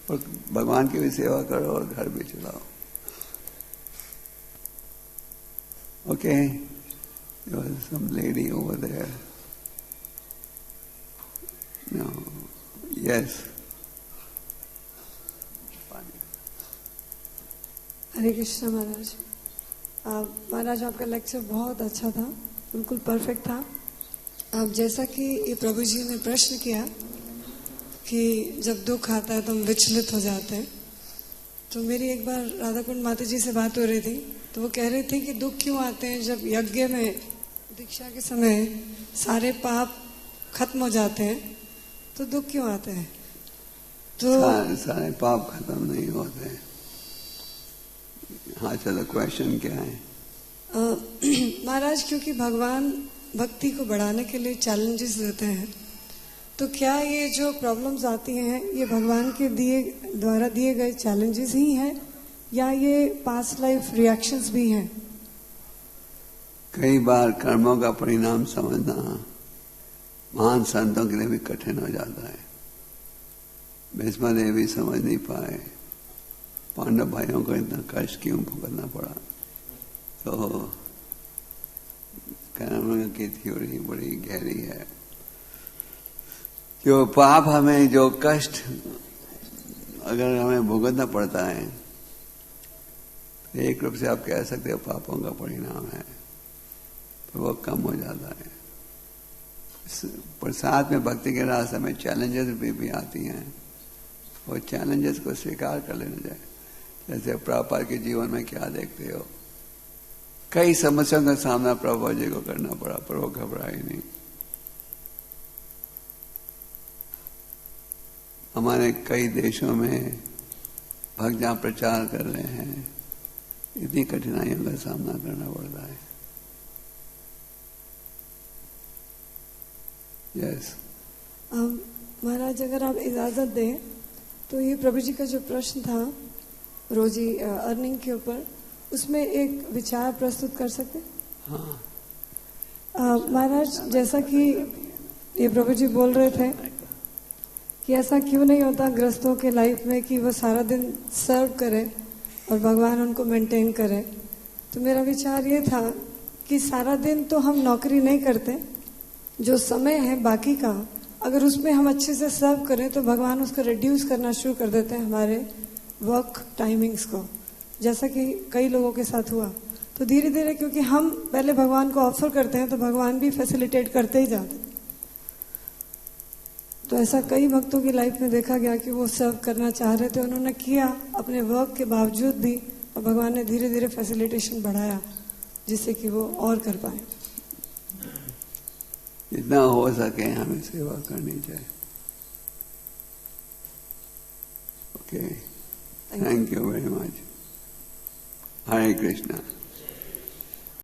और भगवान की भी सेवा करो और घर भी चलाओ। Okay, there was some lady over there. No, yes. हरे कृष्णा महाराज। महाराज आपका लेक्चर बहुत अच्छा था, बिल्कुल परफेक्ट था। अब जैसा कि ये प्रभु जी ने प्रश्न किया कि जब दुख आता है तो हम विचलित हो जाते हैं, तो मेरी एक बार राधा कुंड माता जी से बात हो रही थी, तो वो कह रही थी कि दुख क्यों आते हैं जब यज्ञ में दीक्षा के समय सारे पाप खत्म हो जाते हैं, तो दुख क्यों आते हैं? तो सारे पाप खत्म नहीं होते हैं। हाँ, चलो क्वेश्चन क्या है? महाराज, क्योंकि भगवान भक्ति को बढ़ाने के लिए चैलेंजेस देते हैं, तो क्या ये जो प्रॉब्लम्स आती हैं ये भगवान के द्वारा दिए गए चैलेंजेस ही हैं, या ये पास्ट लाइफ रिएक्शंस भी हैं? कई बार कर्मों का परिणाम समझना महान संतों के लिए भी कठिन हो जाता है। भीष्म देवी समझ नहीं पाए, पांडव भाइयों को इतना कष्ट क्यों भुगतना पड़ा। तो कर्म की थ्योरी बड़ी गहरी है। जो पाप हमें, जो कष्ट अगर हमें भुगतना पड़ता है, तो एक रूप से आप कह सकते हो पापों का परिणाम है, पर वो कम हो जाता है। पर साथ में भक्ति के रास्ते में चैलेंजेस भी आती हैं, और चैलेंजेस को स्वीकार कर लेना चाहिए। जैसे प्रभुपाद के जीवन में क्या देखते हो, कई समस्याओं का सामना प्रभुपाद जी को करना पड़ा, पर वो घबराए नहीं। हमारे कई देशों में भक्त जहाँ प्रचार कर रहे हैं, इतनी कठिनाइयों का सामना करना पड़ता है। यस महाराज, अगर आप इजाजत दें तो ये प्रभु जी का जो प्रश्न था रोजी अर्निंग के ऊपर, उसमें एक विचार प्रस्तुत कर सकते? हाँ महाराज, जैसा कि ये प्रभु जी बोल रहे थे कि ऐसा क्यों नहीं होता ग्रस्तों के लाइफ में कि वो सारा दिन सर्व करें और भगवान उनको मेंटेन करे, तो मेरा विचार ये था कि सारा दिन तो हम नौकरी नहीं करते, जो समय है बाकी का, अगर उसमें हम अच्छे से सर्व करें तो भगवान उसको रिड्यूस करना शुरू कर देते हैं, हमारे वर्क टाइमिंग्स को, जैसा कि कई लोगों के साथ हुआ। तो धीरे धीरे, क्योंकि हम पहले भगवान को ऑफर करते हैं, तो भगवान भी फैसिलिटेट करते ही जाते हैं। तो ऐसा कई भक्तों की लाइफ में देखा गया कि वो सर्व करना चाह रहे थे, उन्होंने किया अपने वर्क के बावजूद भी, और भगवान ने धीरे धीरे फैसिलिटेशन बढ़ाया जिससे कि वो और कर पाए। जितना हो सके हमें सेवा करनी चाहिए। Okay, thank you very much. Hare Krishna.